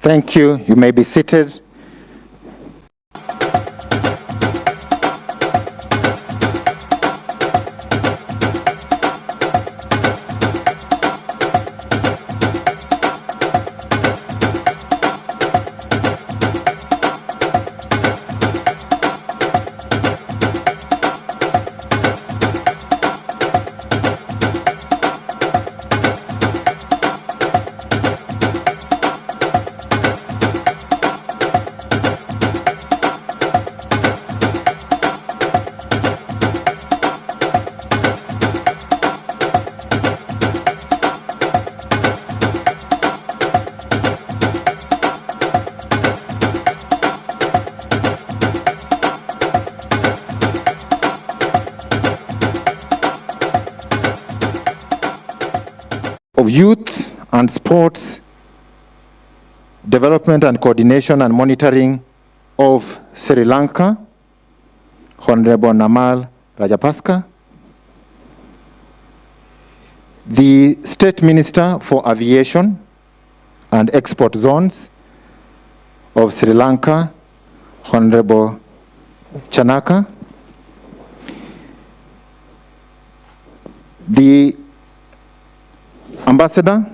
Thank you. You may be seated. Of Youth and Sports Development and Coordination and Monitoring of Sri Lanka, Honorable Namal Rajapaksa. The State Minister for Aviation and Export Zones of Sri Lanka, Honorable Chanaka. The Ambassador,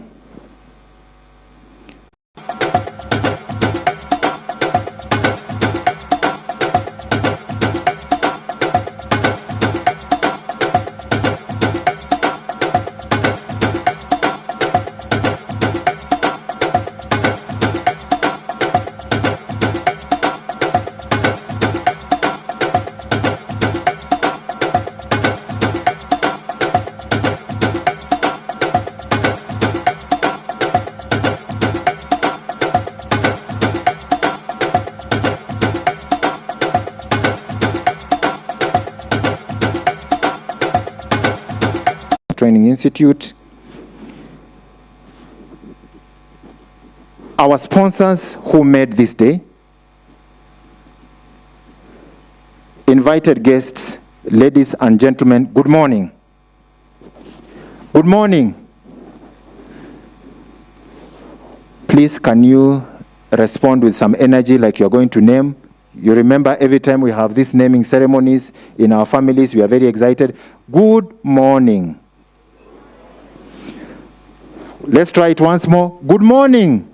Training Institute, our sponsors who made this day, invited guests, ladies and gentlemen, good morning. Good morning. Please, can you respond with some energy like you're going to name? You remember every time we have these naming ceremonies in our families, we are very excited. Good morning. Let's try it once more. Good morning.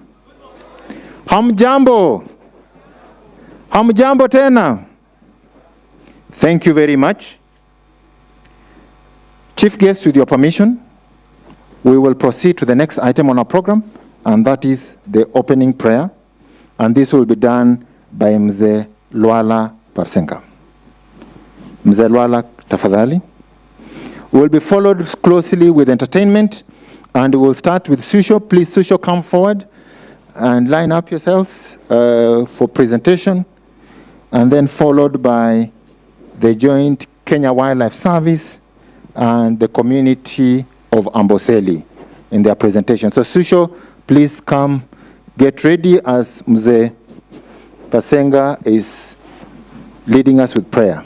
Hamjambo. Hamjambo tena. Thank you very much. Chief guest, with your permission, we will proceed to the next item on our program, and that is the opening prayer. And this will be done by Mzee Lwala Parsenga. Mzee Lwala, tafadhali. Will be followed closely with entertainment. And we'll start with Susho. Please, Susho, come forward and line up yourselves for presentation. And then followed by the joint Kenya Wildlife Service and the community of Amboseli in their presentation. So Susho, please come get ready as Mzee Parsenga is leading us with prayer.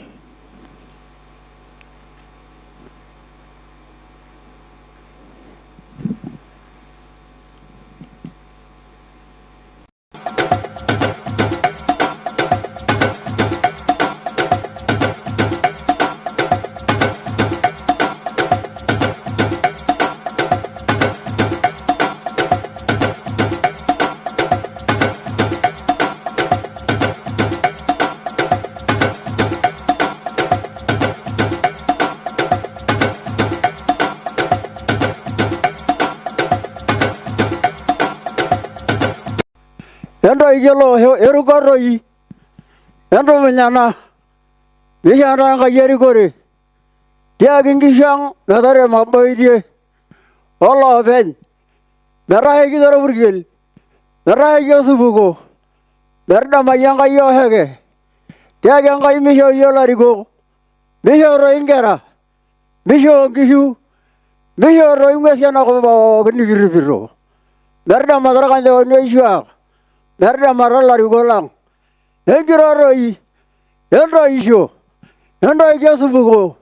Endo igelo erukoroi endo menyana bihara nga yerikore dia gingishang nadare maboidie olo ben merahe gidoro burgel merahe yosubugo merda mayanga yo hege dia ganga imisho yolarigo misho roingera misho gishu misho roingesiana ko gnigiribiro merda madara kanje onishwa merda marala rigolang engiroroi endo isho endo igasubugo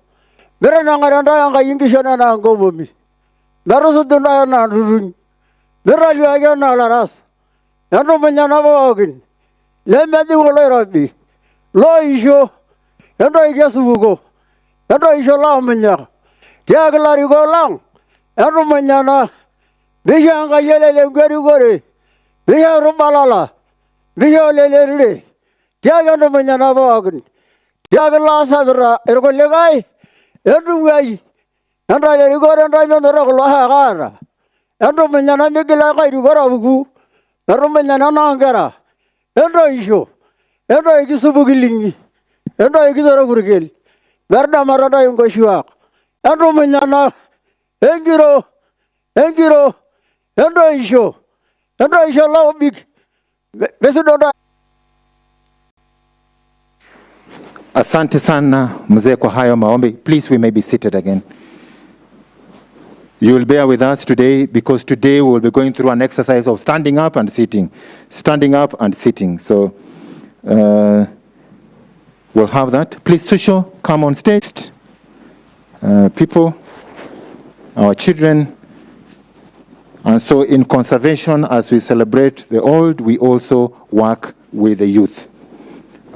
mere nangaranda yanga ingishana na ngobomi merusu duna na rurun merali aga na laras entubunyana pookin lemejing oloirobi loisho entoiki esupuko entoisho loomunyak tiaki larikok lang entumunyana misho Enkai elelek erikore misho rubalala misho lelerire tiaki entumunyana pookin tiaki loosapita irkulikae entunguai entai erikore entai menotito kulo kaata entumunyana migil ake airikore apuku entumunyana noonkera entoisho entoiki supukilingi entoiki torpurkel merdamata entai nkoshuak entumunyana enkiro entoisho lobik mesidoda. Asante sana mzee kwa hayo maombi. Please, we may be seated again. You will bear with us today because today we will be going through an exercise of standing up and sitting. Standing up and sitting. So we'll have that. Please, Susho, come on stage. People, our children. And so in conservation, as we celebrate the old, we also work with the youth.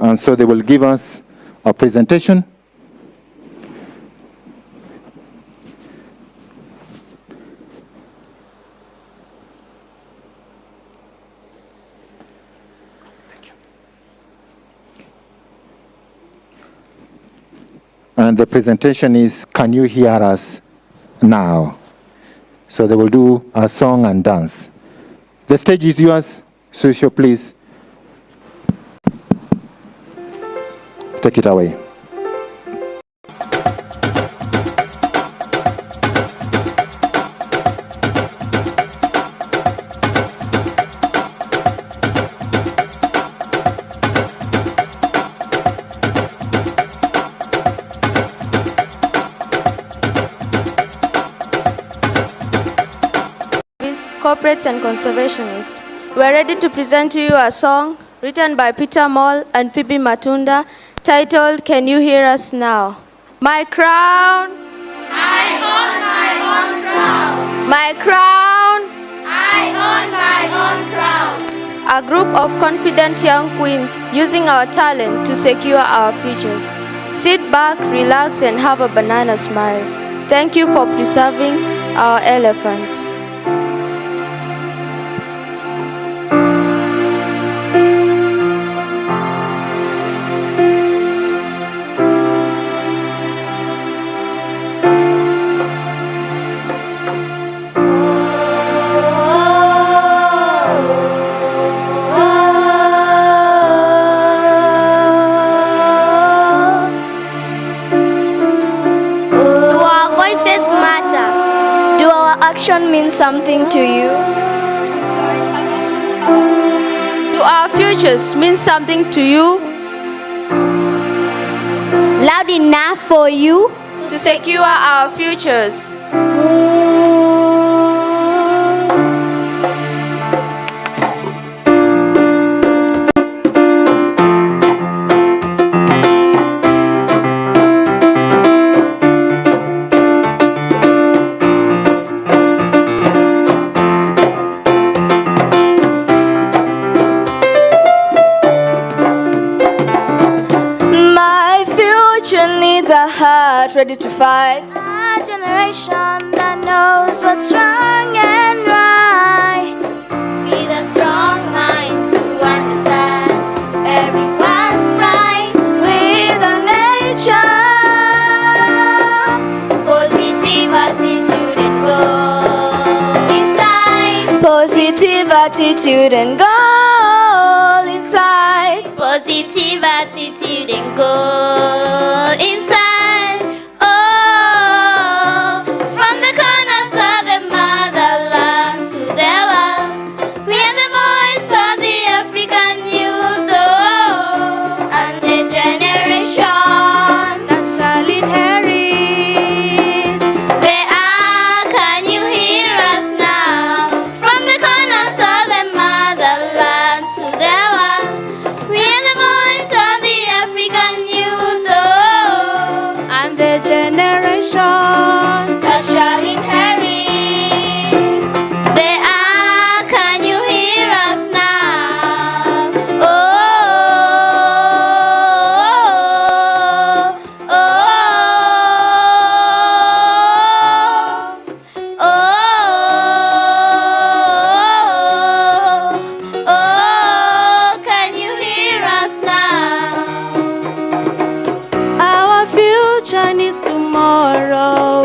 And so they will give us a presentation. And the presentation is, Can You Hear Us Now? So they will do a song and dance. The stage is yours, Susho, please. Take it away. Corporates and conservationists, we are ready to present to you a song written by Peter Moll and Phoebe Matunda titled Can You Hear Us Now? My crown, I own my own crown. my crown, I own my own crown. a group of confident young queens using our talent to secure our futures. Sit back, relax, and have a banana smile. Thank you for preserving our elephants. Means something to you? Do our futures mean something to you? Loud enough for you? To secure our futures. Ready to fight a generation that knows what's wrong and right. With a strong mind to understand everyone's right. With a nature, Positive attitude and goal inside. positive attitude and goal inside. Positive attitude and goal inside. To the one, we are the voice of the African youth. future needs tomorrow,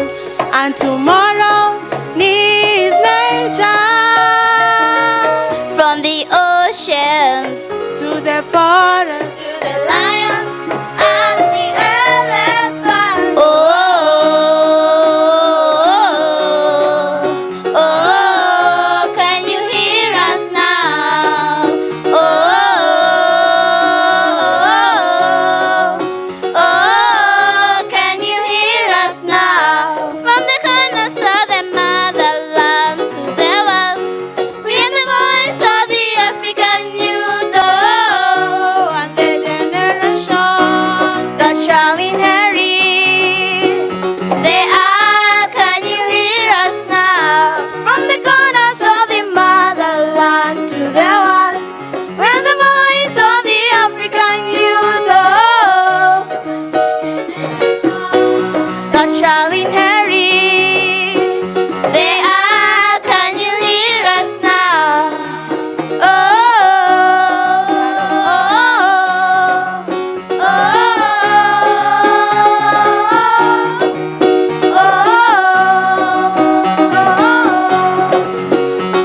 and tomorrow needs nature. From the oceans to the forest, to the lions and the elephants. Oh, oh, oh, can you hear us now? Oh, oh, oh, can you hear us now? From the corners of the motherland to the world, we are the voice of the African youth, oh, and the generation that shall inherit the earth. Can you hear us now? From the corners of the motherland to the world, we are the voice of the African youth, oh, that shall inherit the earth. Can you hear us now? Oh, oh, oh, oh,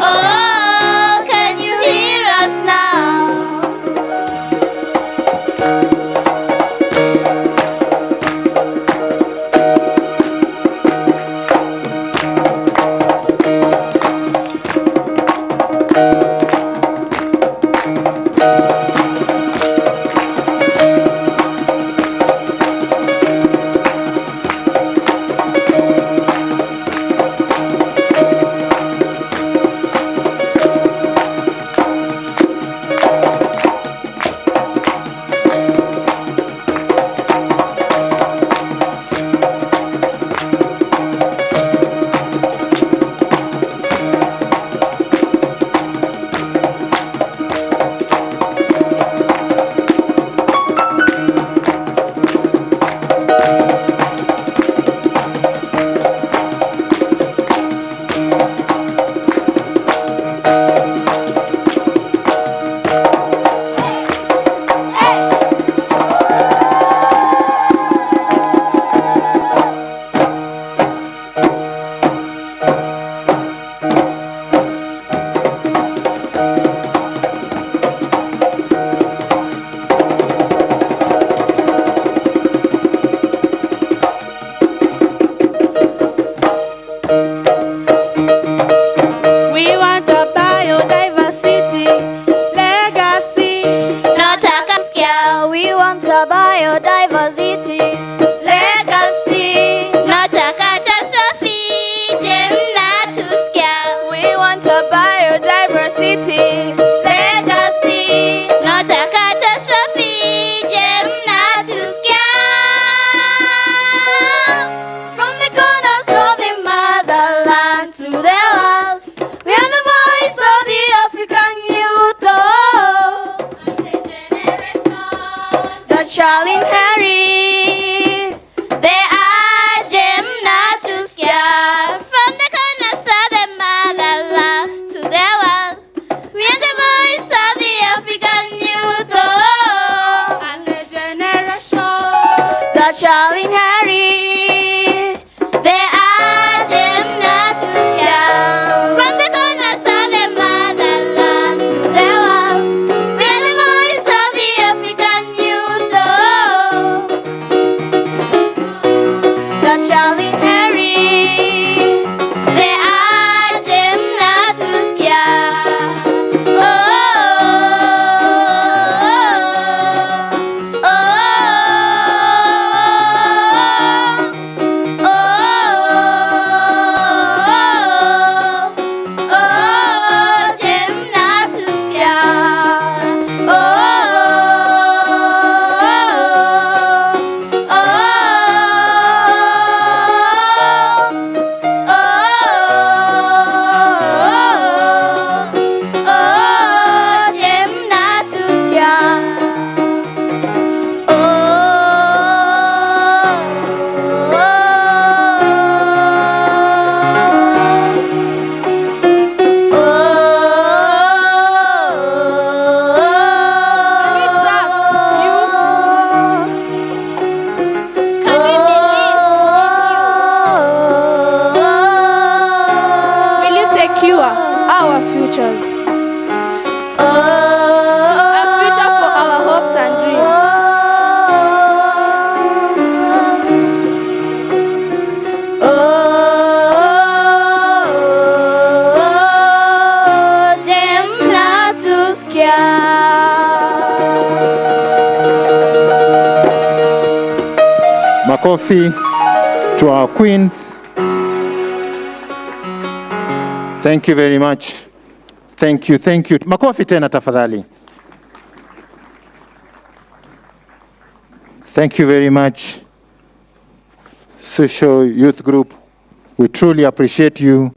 oh, can you hear us now? We want a biodiversity legacy, not a scare. We want a biodiversity legacy, not a catastrophe. Not to scare. We want a biodiversity legacy, not a catastrophe. Not to scare. From the corners of the motherland to the world, we are the voice of the African youth, oh, that shall inherit the earth. Not to scare. From the corners of the motherland to the world, we are the voice of the African youth, oh, and the generation that shall inherit the earth. Not to scare. From the corners of the motherland to the world, we are the voice of the African youth, oh, that shall inherit the earth. Not to scare. Oh, oh, oh, oh, oh, not to scare. Oh, oh, oh, futures. A future for our hopes and dreams. Makofi to our queens. Thank you very much. Thank you, thank you. Makofi tena tafadhali. Thank you very much, Social Youth Group. We truly appreciate you.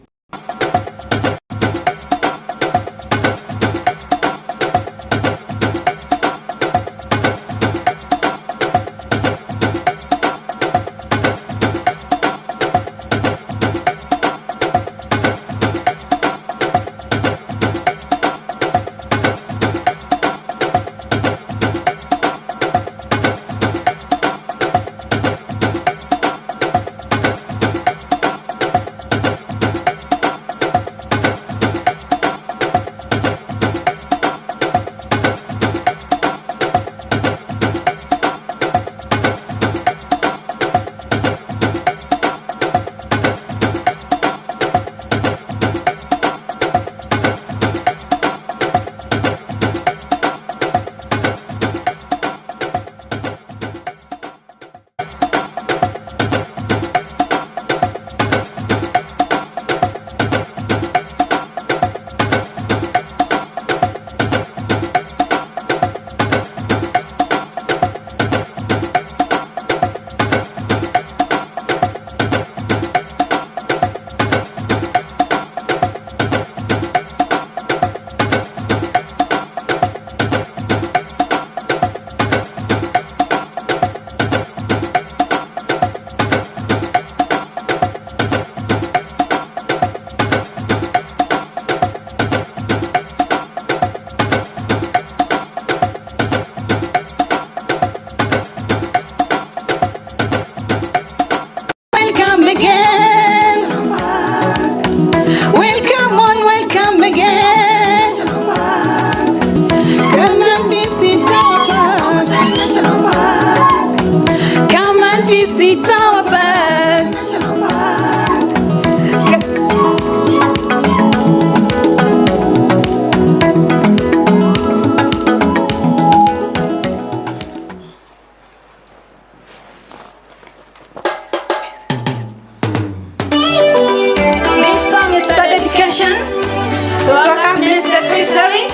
To our Cabinet Secretary,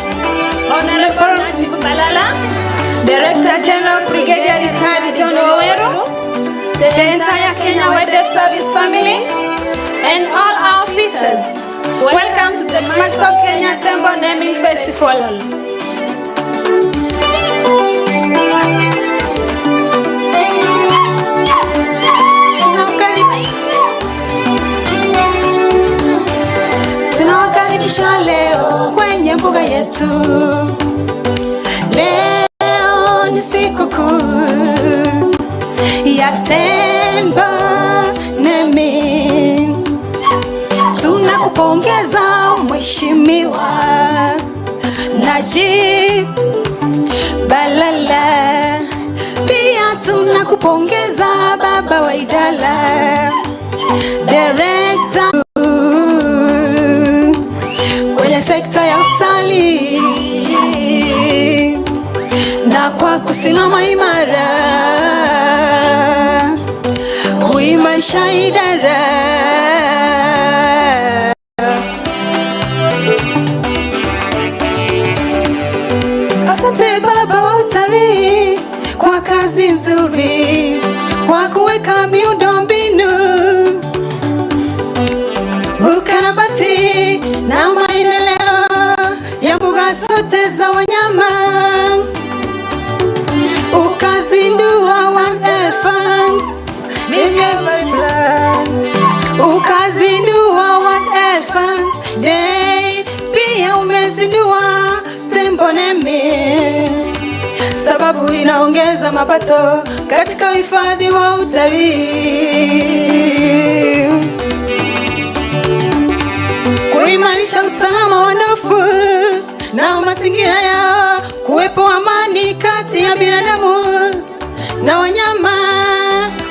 Honorable Nasibu Balala, Director General Brigadier Retired John Owero, the entire Kenya Wildlife Service family, and all our officers. Welcome to the magical Kenya Tembo Naming Festival. Tunawakaribisha leo kwenye mbuga yetu. Leo ni sikukuu ya Tembo Naming. Tunakupongeza Mheshimiwa Najib Balala. Pia tunakupongeza Baba wa idara, Director kwenye sekta ya utalii, na kwa kusimama imara kuimarisha idara. Asante Baba wa utalii kwa kazi nzuri, kwa kuweka miundombinu, ukarabati na maendeleo ya mbuga zote za wanyama, ukazindua One Elephant Recovery Plan, ukazindua One Elephant Day, pia umezindua Tembo Naming, sababu inaongeza mapato katika uhifadhi wa utalii, kuimarisha usalama wa nafuu na mazingira yao, kuwepo amani kati ya binadamu na wanyama,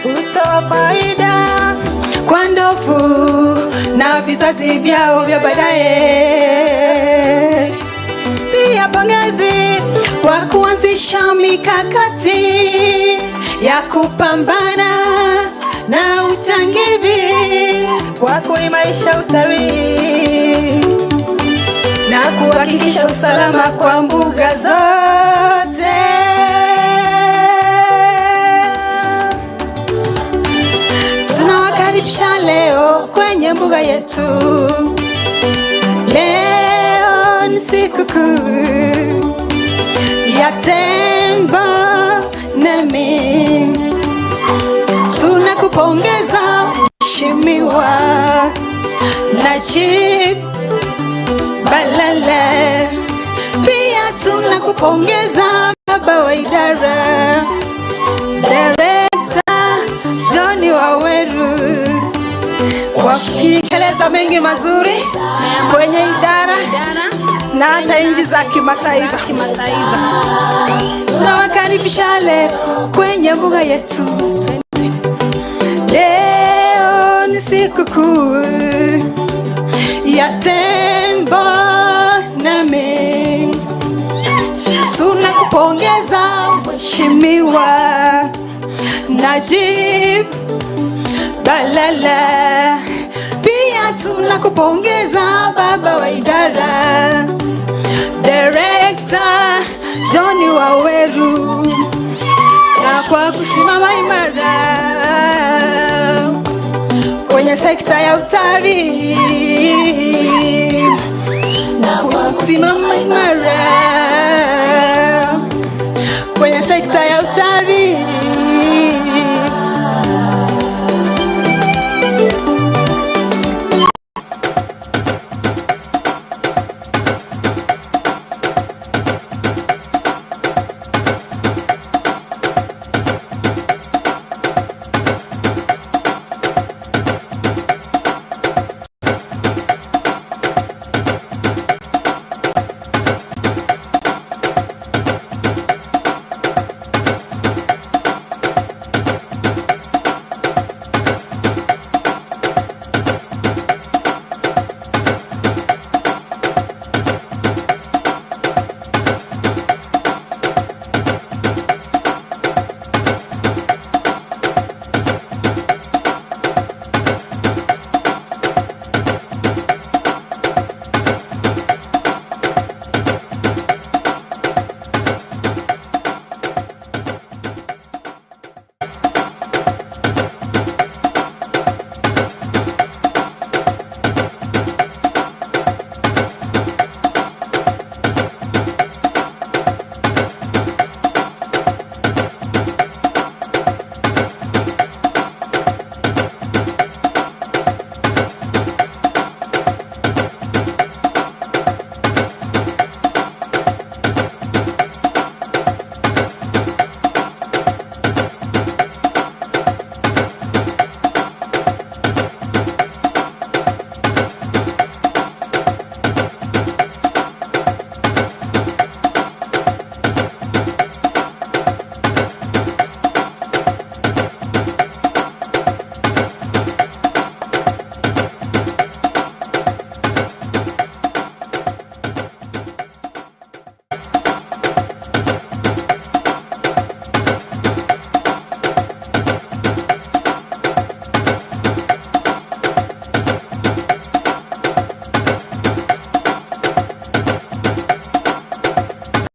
hutoa faida kwa ndovu na vizazi vyao vya baadaye. Pia pongezi kwa kuanzisha mikakati ya kupambana na uchangiri, kwa kuimarisha utalii na kuhakikisha usalama kwa mbuga zote. Tunawakaribisha leo kwenye mbuga yetu. Leo ni sikukuu ya tembo nami tunakupongeza Mheshimiwa Najib Balala. Pia tunakupongeza baba wa idara, Director John Waweru, kwa kutekeleza mengi mazuri kwenye idara na hata nchi za kimataifa. Tunawakaribisha leo kwenye mbuga yetu. Leo ni sikukuu ya tembo nami tunakupongeza Mheshimiwa Najib Balala. Pia tunakupongeza baba wa idara, Director John Waweru, na kwa kusimama imara kwenye sekta ya utalii, na kwa kusimama imara kwenye sekta ya utalii.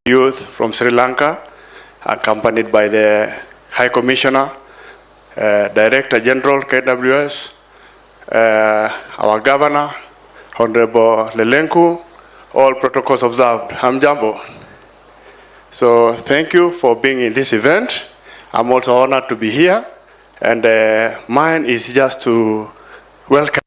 Youth from Sri Lanka, accompanied by the High Commissioner, Director General KWS, our Governor, Honorable Lelenku, all protocols observed. Hamjambo. So thank you for being in this event. I'm also honored to be here, and mine is just to welcome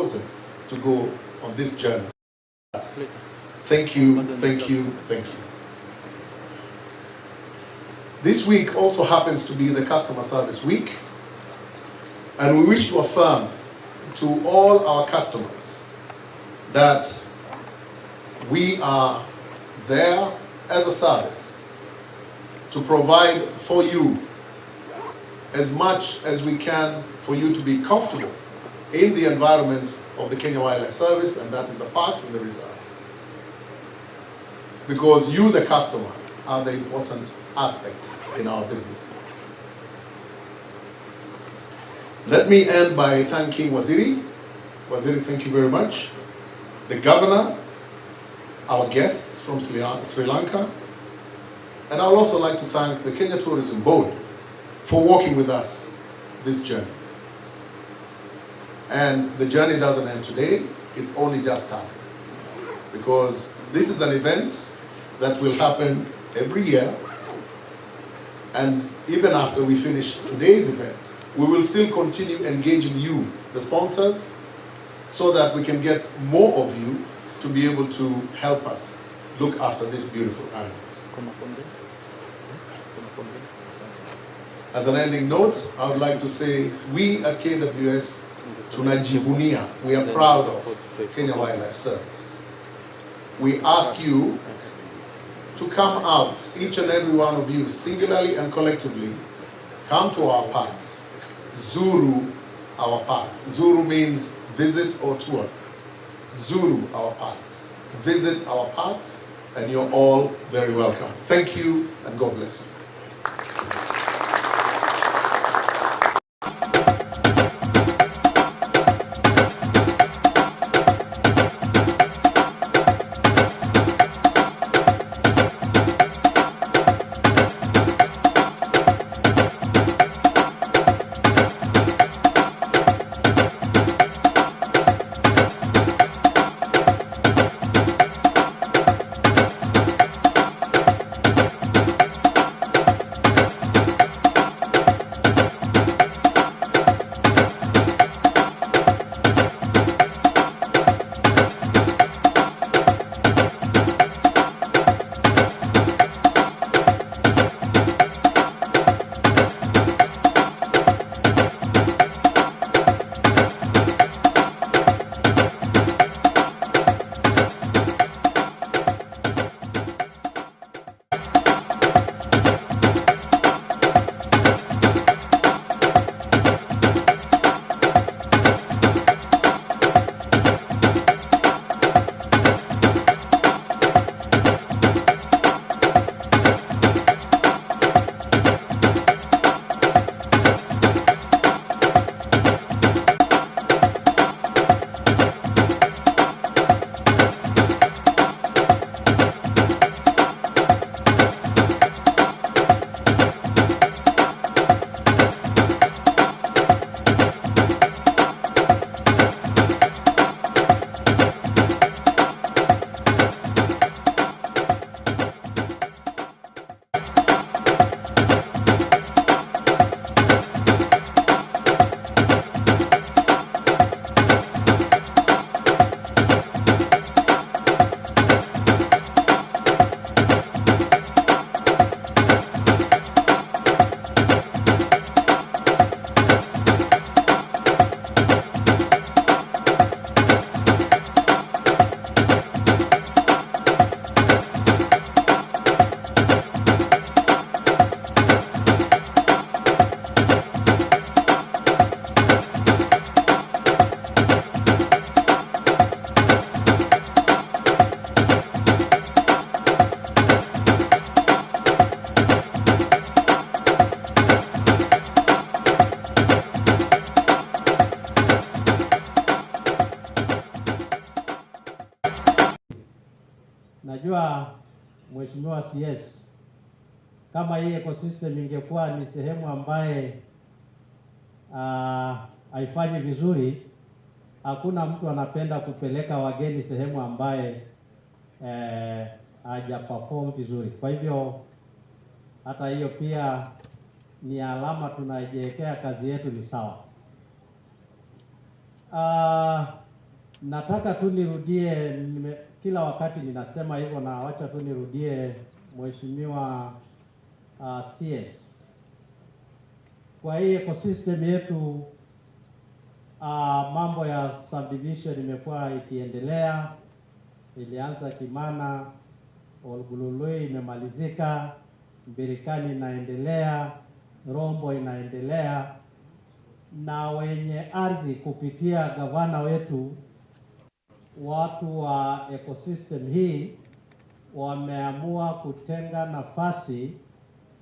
chosen to go on this journey. Thank you, thank you, thank you. This week also happens to be the Customer Service Week, and we wish to affirm to all our customers that we are there as a service to provide for you as much as we can for you to be comfortable in the environment of the Kenya Wildlife Service, and that is the parks and the reserves. Because you, the customer, are the important aspect in our business. Let me end by thanking Waziri. Waziri, thank you very much. The governor, our guests from Sri Lanka, and I would also like to thank the Kenya Tourism Board for walking with us this journey. And the journey doesn't end today, it's only just started. Because this is an event that will happen every year, and even after we finish today's event, we will still continue engaging you, the sponsors, so that we can get more of you to be able to help us look after these beautiful animals. As an ending note, I would like to say we at KWS tunajivunia, we are proud of Kenya Wildlife Service. We ask you to come out, each and every one of you, singularly and collectively, come to our parks, zuru our parks. Zuru means visit or tour. Zuru our parks, visit our parks, and you're all very welcome. Thank you, and God bless you. Najua Mheshimiwa CS, kama hii ecosystem ingekuwa ni sehemu ambaye haifanyi vizuri, hakuna mtu anapenda kupeleka wageni sehemu ambaye haja perform vizuri. Kwa hivyo hata hiyo pia ni alama tunajiwekea kazi yetu ni sawa. Nataka tu nirudie, kila wakati ninasema hivyo, na wacha tu nirudie Mheshimiwa CS. Kwa hii ecosystem yetu mambo ya subdivision imekuwa ikiendelea. Ilianza Kimana, Olgulului imemalizika, Mbirikani inaendelea, Rombo inaendelea, na wenye ardhi kupitia gavana wetu, watu wa ecosystem hii wameamua kutenga nafasi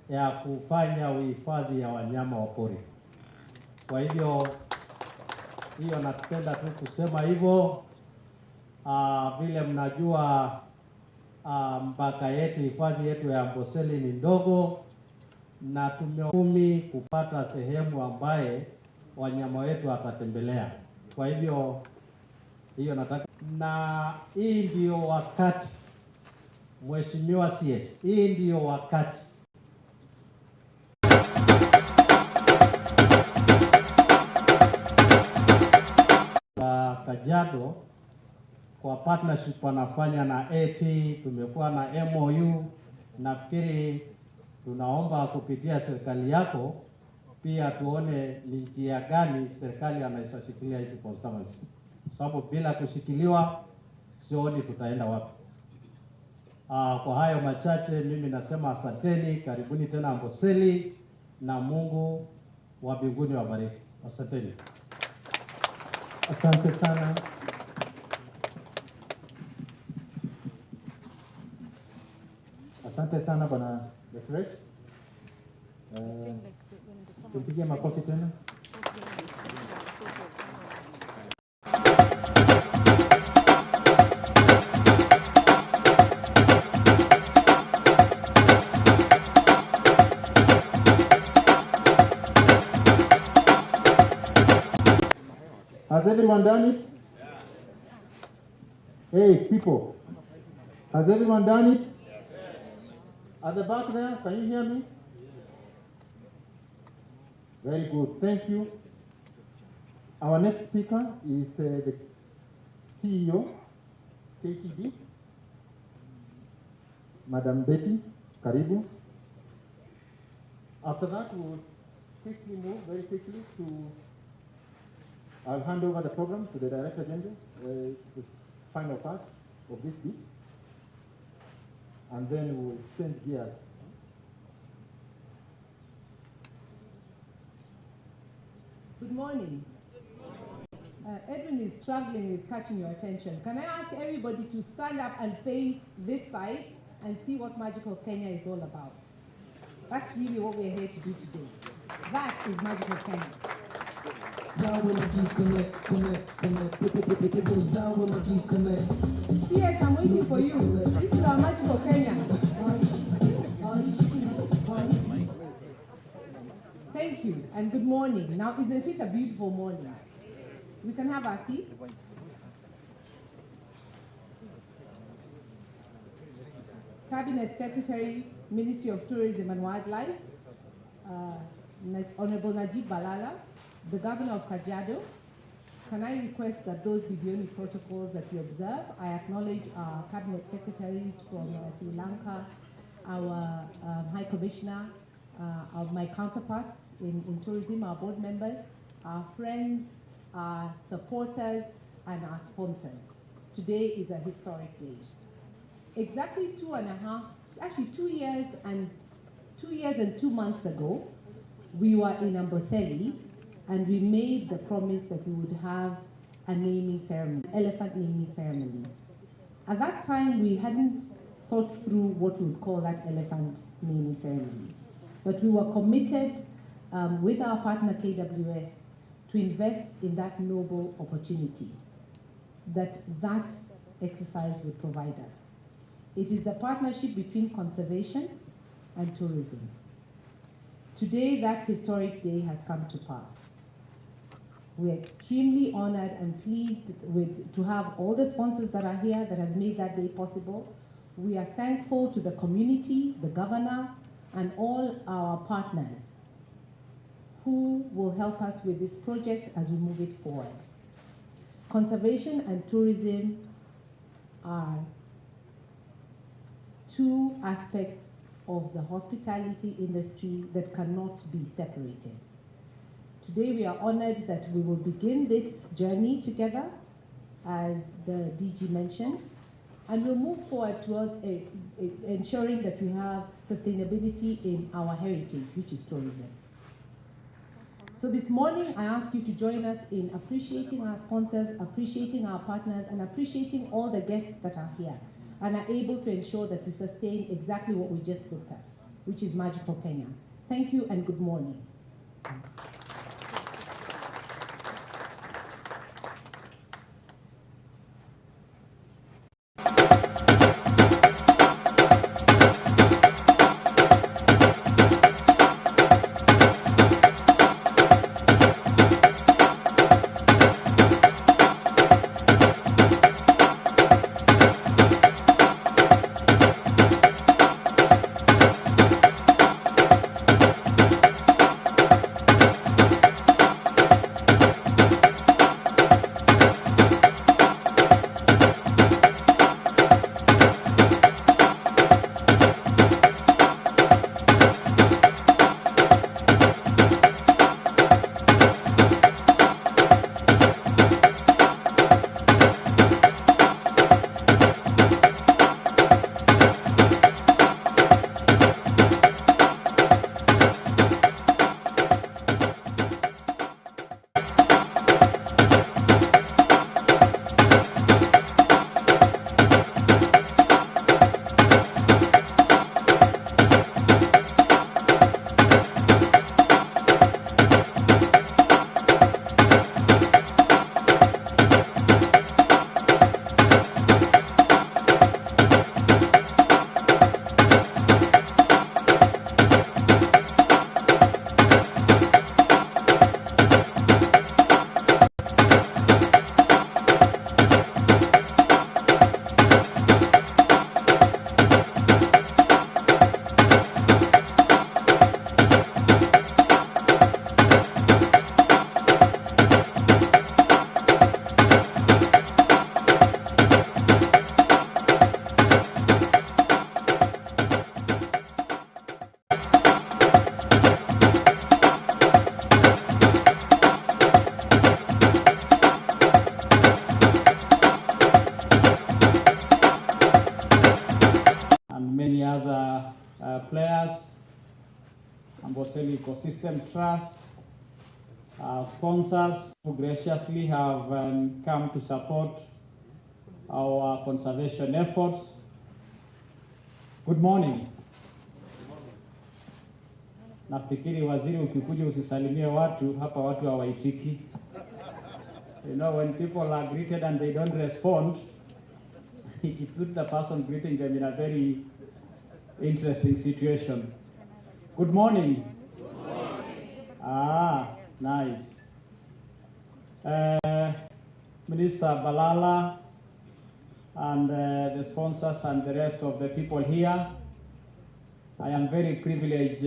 ya kufanya uhifadhi ya wanyama wa pori. Kwa hivyo hiyo napenda tu kusema hivyo. Vile mnajua mpaka yetu, hifadhi yetu ya Amboseli ni ndogo, na tumeumi kupata sehemu ambaye wanyama wetu watatembelea. Kwa hivyo hiyo nataka, na hii ndio wakati, Mheshimiwa CS, hii ndio wakati Kajiado kwa partnership wanafanya na AT, tumekuwa na MOU. Nafikiri tunaomba kupitia serikali yako pia tuone ni njia gani serikali anaweza shikilia hizi conservancy, sababu bila kushikiliwa sioni tutaenda wapi. Kwa hayo machache mimi nasema asanteni, karibuni tena Amboseli, na Mungu wa mbinguni wabariki. Asanteni. Asante sana. Asante sana Bwana Refresh. Tupigie makofi tena. Has everyone done it? Hey, people. Has everyone done it? At the back there, can you hear me? Very good, thank you. Our next speaker is the CEO, KTB, Madam Betty Karibu. After that, we will quickly move very quickly to, I'll hand over the program to the Director General, the final part of this week. And then we'll change gears. Good morning. Edwin is struggling with catching your attention. Can I ask everybody to stand up and face this side and see what Magical Kenya is all about? That's really what we're here to do today. That is Magical Kenya. Yes, I'm waiting for you. This is our Magical Kenya. Thank you and good morning. Now, isn't it a beautiful morning? We can have our seats. Cabinet Secretary, Ministry of Tourism and Wildlife, Honorable Najib Balala, the Governor of Kajiado. Can I request that those be the only protocols that you observe? I acknowledge our Cabinet Secretaries from Sri Lanka, our High Commissioner, my counterparts in tourism, our board members, our friends, our supporters, and our sponsors. Today is a historic day. Exactly 2 years and 2 months ago, we were in Amboseli, and we made the promise that we would have a naming ceremony, elephant naming ceremony. At that time, we hadn't thought through what we would call that elephant naming ceremony. But we were committed with our partner KWS to invest in that noble opportunity that exercise would provide us. It is the partnership between conservation and tourism. Today, that historic day has come to pass. We are extremely honored and pleased to have all the sponsors that are here that has made that day possible. We are thankful to the community, the governor, and all our partners who will help us with this project as we move it forward. Conservation and tourism are two aspects of the hospitality industry that cannot be separated. Today we are honored that we will begin this journey together, as the DG mentioned, and we'll move forward towards ensuring that we have sustainability in our heritage, which is tourism. So this morning, I ask you to join us in appreciating our sponsors, appreciating our partners, and appreciating all the guests that are here and are able to ensure that we sustain exactly what we just looked at, which is Magical Kenya. Thank you and good morning. Players, Amboseli Ecosystem Trust, sponsors who graciously have come to support our conservation efforts. Good morning. Nafikiri waziri, ukikuja usisalimie watu hapa, watu hawaitiki. You know, when people are greeted and they don't respond, it puts the person greeting them in a very interesting situation. Good morning. Good morning. Ah, nice. Minister Balala and the sponsors and the rest of the people here, I am very privileged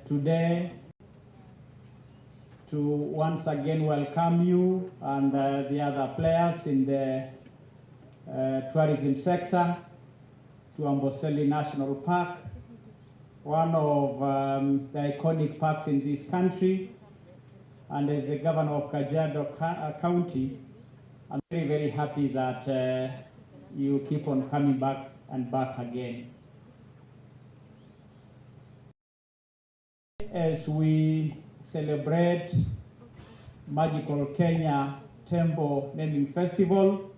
today to once again welcome you and the other players in the tourism sector to Amboseli National Park, one of the iconic parks in this country. And as the governor of Kajiado County, I'm very, very happy that you keep on coming back and back again. As we celebrate Magical Kenya Tembo Naming Festival,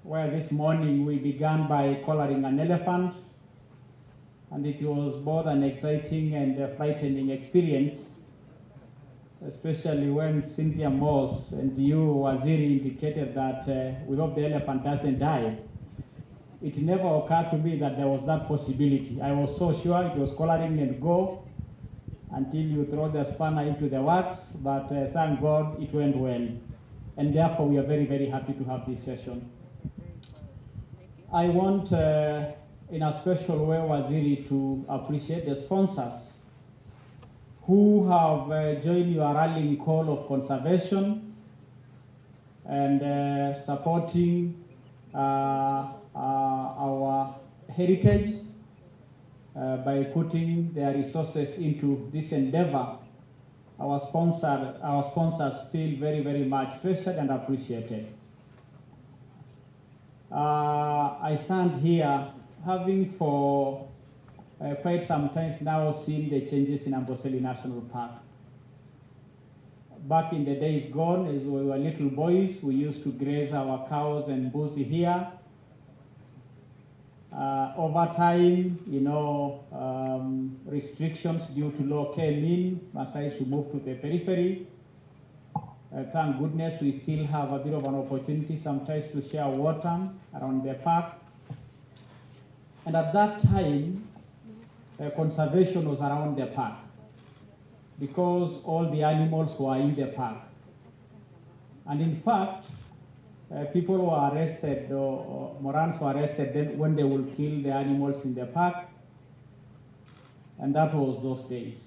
where this morning we began by collaring an elephant, and it was both an exciting and frightening experience, especially when Cynthia Moss and you, Waziri, indicated that we hope the elephant doesn't die. It never occurred to me that there was that possibility. I was so sure it was collaring and go until you throw the spanner into the works, but thank God it went well. And therefore we are very, very happy to have this session. I want, in a special way, Waziri, to appreciate the sponsors who have joined your rallying call of conservation and supporting our heritage by putting their resources into this endeavor. Our sponsors feel very, very much treasured and appreciated. I stand here having for quite some time now seen the changes in Amboseli National Park. Back in the days gone, as we were little boys, we used to graze our cows and buzi here. Over time, restrictions due to law came in. Maasai should move to the periphery. Thank goodness we still have a bit of an opportunity sometimes to share water around the park. And at that time, conservation was around the park because all the animals were in the park. And in fact, people were arrested, or Morans were arrested then when they will kill the animals in the park. And that was those days.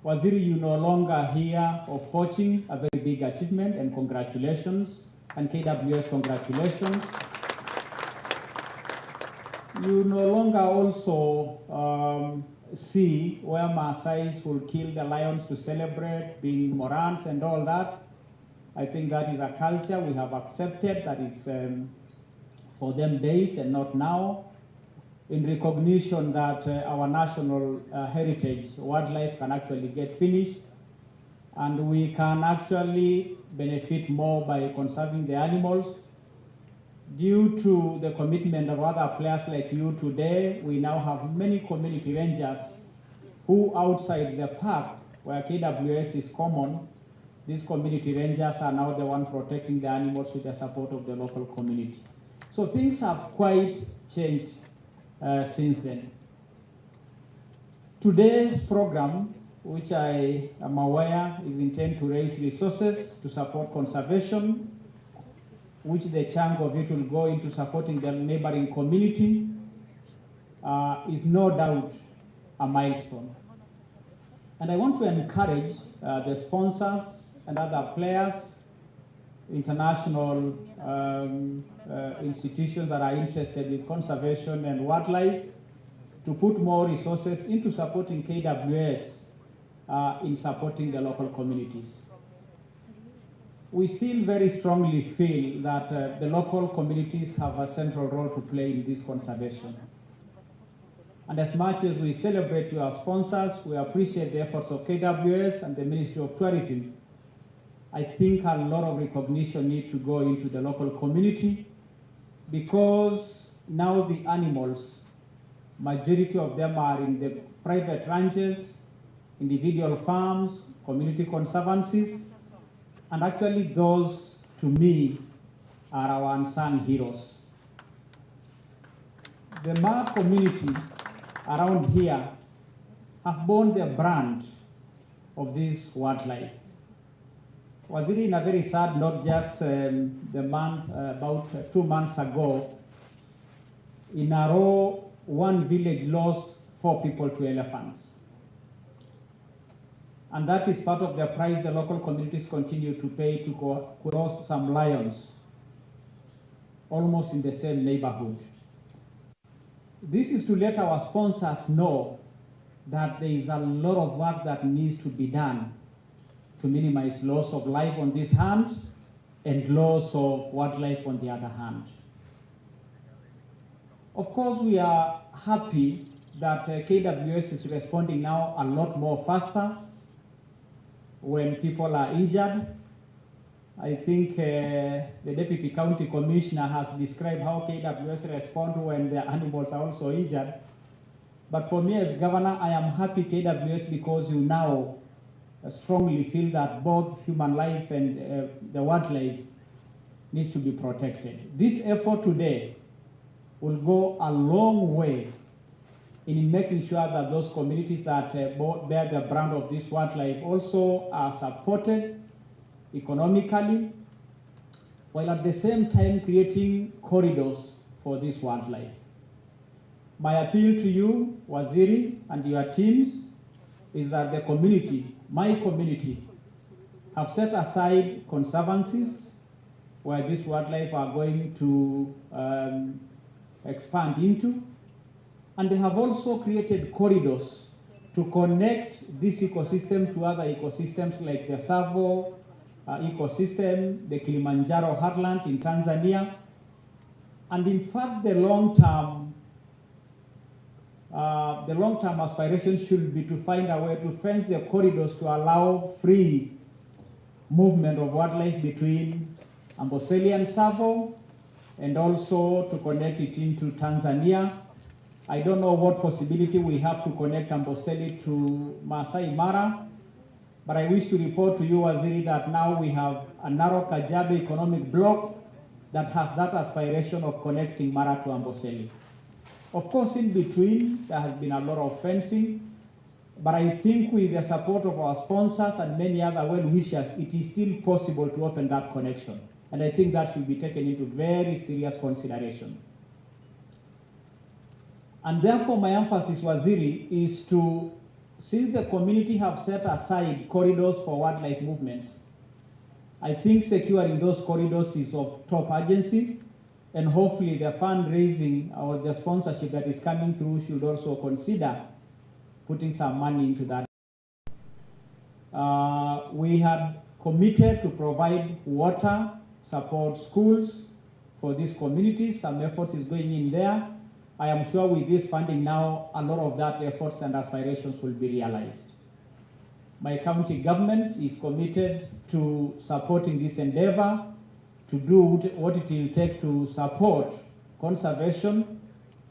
Waziri, you no longer hear of poaching, a very big achievement, and congratulations, and KWS, congratulations. You no longer also see where Maasais will kill the lions to celebrate being Morans and all that. I think that is a culture we have accepted, that it's for them days and not now, in recognition that our national heritage, wildlife can actually get finished, and we can actually benefit more by conserving the animals. Due to the commitment of other players like you today, we now have many community rangers who outside the park, where KWS is common, these community rangers are now the one protecting the animals with the support of the local community. So things have quite changed since then. Today's program, which I am aware is intended to raise resources to support conservation, which the chunk of it will go into supporting the neighboring community, is no doubt a milestone. And I want to encourage the sponsors and other players, international institutions that are interested in conservation and wildlife, to put more resources into supporting KWS in supporting the local communities. We still very strongly feel that the local communities have a central role to play in this conservation. And as much as we celebrate your sponsors, we appreciate the efforts of KWS and the Ministry of Tourism. I think a lot of recognition needs to go into the local community, because now the animals, majority of them are in the private ranches, individual farms, community conservancies, and actually those, to me, are our unsung heroes. The Maa community around here have borne the brand of this wildlife. Waziri, in a very sad note, just about 2 months ago, in a row, one village lost 4 people to elephants. And that is part of the price the local communities continue to pay to cross some lions, almost in the same neighborhood. This is to let our sponsors know that there is a lot of work that needs to be done to minimize loss of life on this hand and loss of wildlife on the other hand. Of course, we are happy that KWS is responding now a lot more faster when people are injured. I think the Deputy County Commissioner has described how KWS respond when the animals are also injured. But for me as Governor, I am happy KWS because you now strongly feel that both human life and the wildlife needs to be protected. This effort today will go a long way in making sure that those communities that bear the brand of this wildlife also are supported economically, while at the same time creating corridors for this wildlife. My appeal to you, Waziri, and your teams, is that the community, my community, have set aside conservancies where this wildlife are going to expand into. And they have also created corridors to connect this ecosystem to other ecosystems like the Tsavo ecosystem, the Kilimanjaro heartland in Tanzania. And in fact, the long-term aspiration should be to find a way to fence the corridors to allow free movement of wildlife between Amboseli and Tsavo, and also to connect it into Tanzania. I don't know what possibility we have to connect Amboseli to Masai Mara, but I wish to report to you, Waziri, that now we have a narrow Kajiado economic bloc that has that aspiration of connecting Mara to Amboseli. Of course, in between, there has been a lot of fencing, but I think with the support of our sponsors and many other well-wishers, it is still possible to open that connection. And I think that should be taken into very serious consideration. And therefore, my emphasis, Waziri, is to, since the community have set aside corridors for wildlife movements, I think securing those corridors is of top urgency, and hopefully the fundraising or the sponsorship that is coming through should also consider putting some money into that. We had committed to provide water, support schools for these communities. Some efforts is going in there. I am sure with this funding now, a lot of that efforts and aspirations will be realized. My county government is committed to supporting this endeavor, to do what it will take to support conservation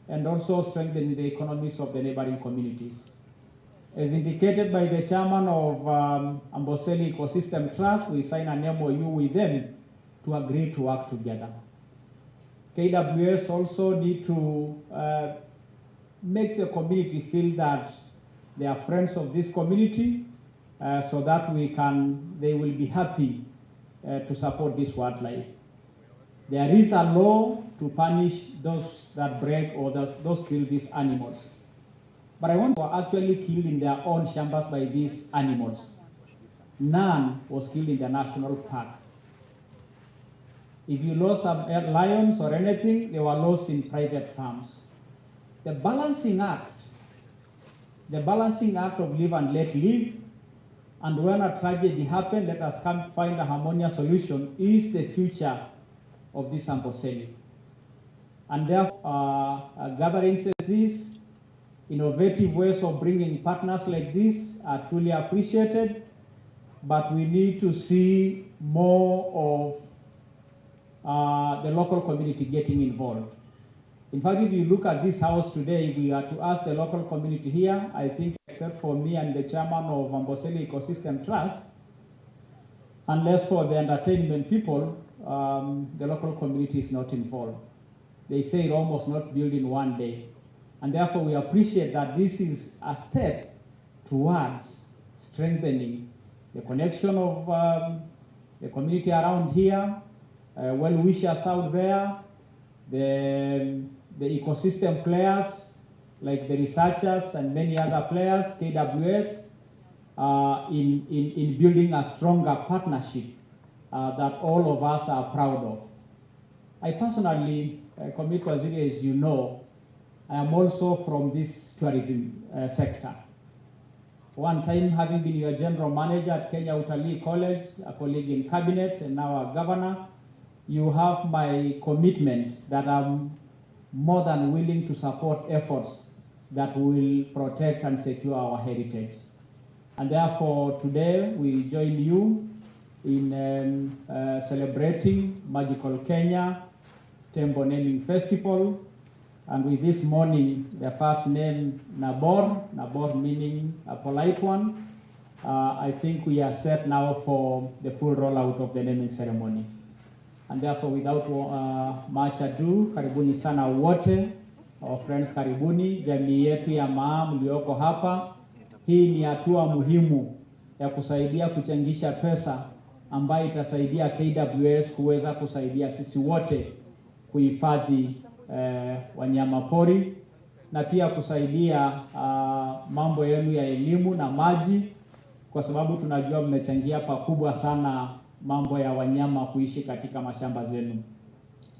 and also strengthen the economies of the neighboring communities. As indicated by the chairman of Amboseli Ecosystem Trust, we signed an MOU with them to agree to work together. KWS also need to make the community feel that they are friends of this community, so that they will be happy to support this wildlife. There is a law to punish those that break or those kill these animals. But I want to actually killed in their own chambers by these animals. None was killed in the national park. If you lost some lions or anything, they were lost in private farms. The balancing act of live and let live, and when a tragedy happens, let us come find a harmonious solution, is the future of this Amboseli. And therefore, gatherings like this, innovative ways of bringing partners like this are truly appreciated, but we need to see more of the local community getting involved. In fact, if you look at this house today, we are to ask the local community here, I think except for me and the chairman of Amboseli Ecosystem Trust, unless for the entertainment people, the local community is not involved. They say it almost not built in one day. And therefore, we appreciate that this is a step towards strengthening the connection of the community around here, well-wishers out there, the ecosystem players, like the researchers and many other players, KWS, in building a stronger partnership that all of us are proud of. I personally, Committee Waziri, as you know, I am also from this tourism sector. One time, having been your general manager at Kenya Utalii College, a colleague in cabinet, and now a governor, you have my commitment that I'm more than willing to support efforts that will protect and secure our heritage. And therefore, today we join you in celebrating Magical Kenya Tembo Naming Festival. And with this morning, the first name Nabor meaning a polite one. I think we are set now for the full rollout of the naming ceremony. And therefore, without much ado, karibuni sana wote, our friends, karibuni, jamii yetu ya maa mlioko hapa. Hii ni hatua muhimu ya kusaidia kuchangisha pesa ambayo itasaidia KWS kuweza kusaidia sisi wote kuhifadhi wanyama pori, na pia kusaidia mambo yenu ya elimu na maji, kwa sababu tunajua mmechangia pakubwa sana mambo ya wanyama kuishi katika mashamba zenu.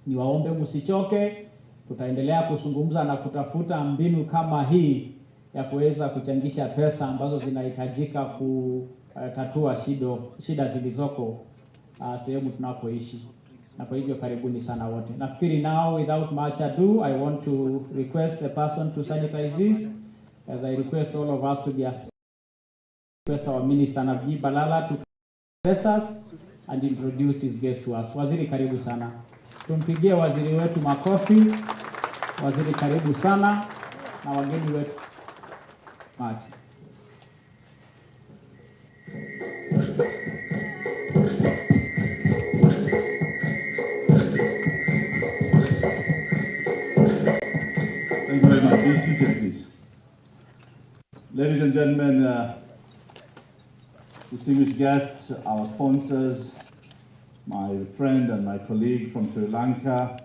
Niwaombe msichoke, tutaendelea kuzungumza na kutafuta mbinu kama hii ya kuweza kuchangisha pesa ambazo zinahitajika kutatua shida zilizoko sehemu tunapoishi. Na kwa hivyo karibuni sana wote. Nafikiri now, without much ado, I want to request the person to sanitize this, as I request all of us to be request our Minister Nabji Balala to address us and introduce his guest to us. Waziri, karibu sana. Tumpigie waziri wetu makofi. Waziri, karibu sana, na wageni wetu machi. Thank you very much. Be seated, please. Ladies and gentlemen, distinguished guests, our sponsors, my friend and my colleague from Sri Lanka,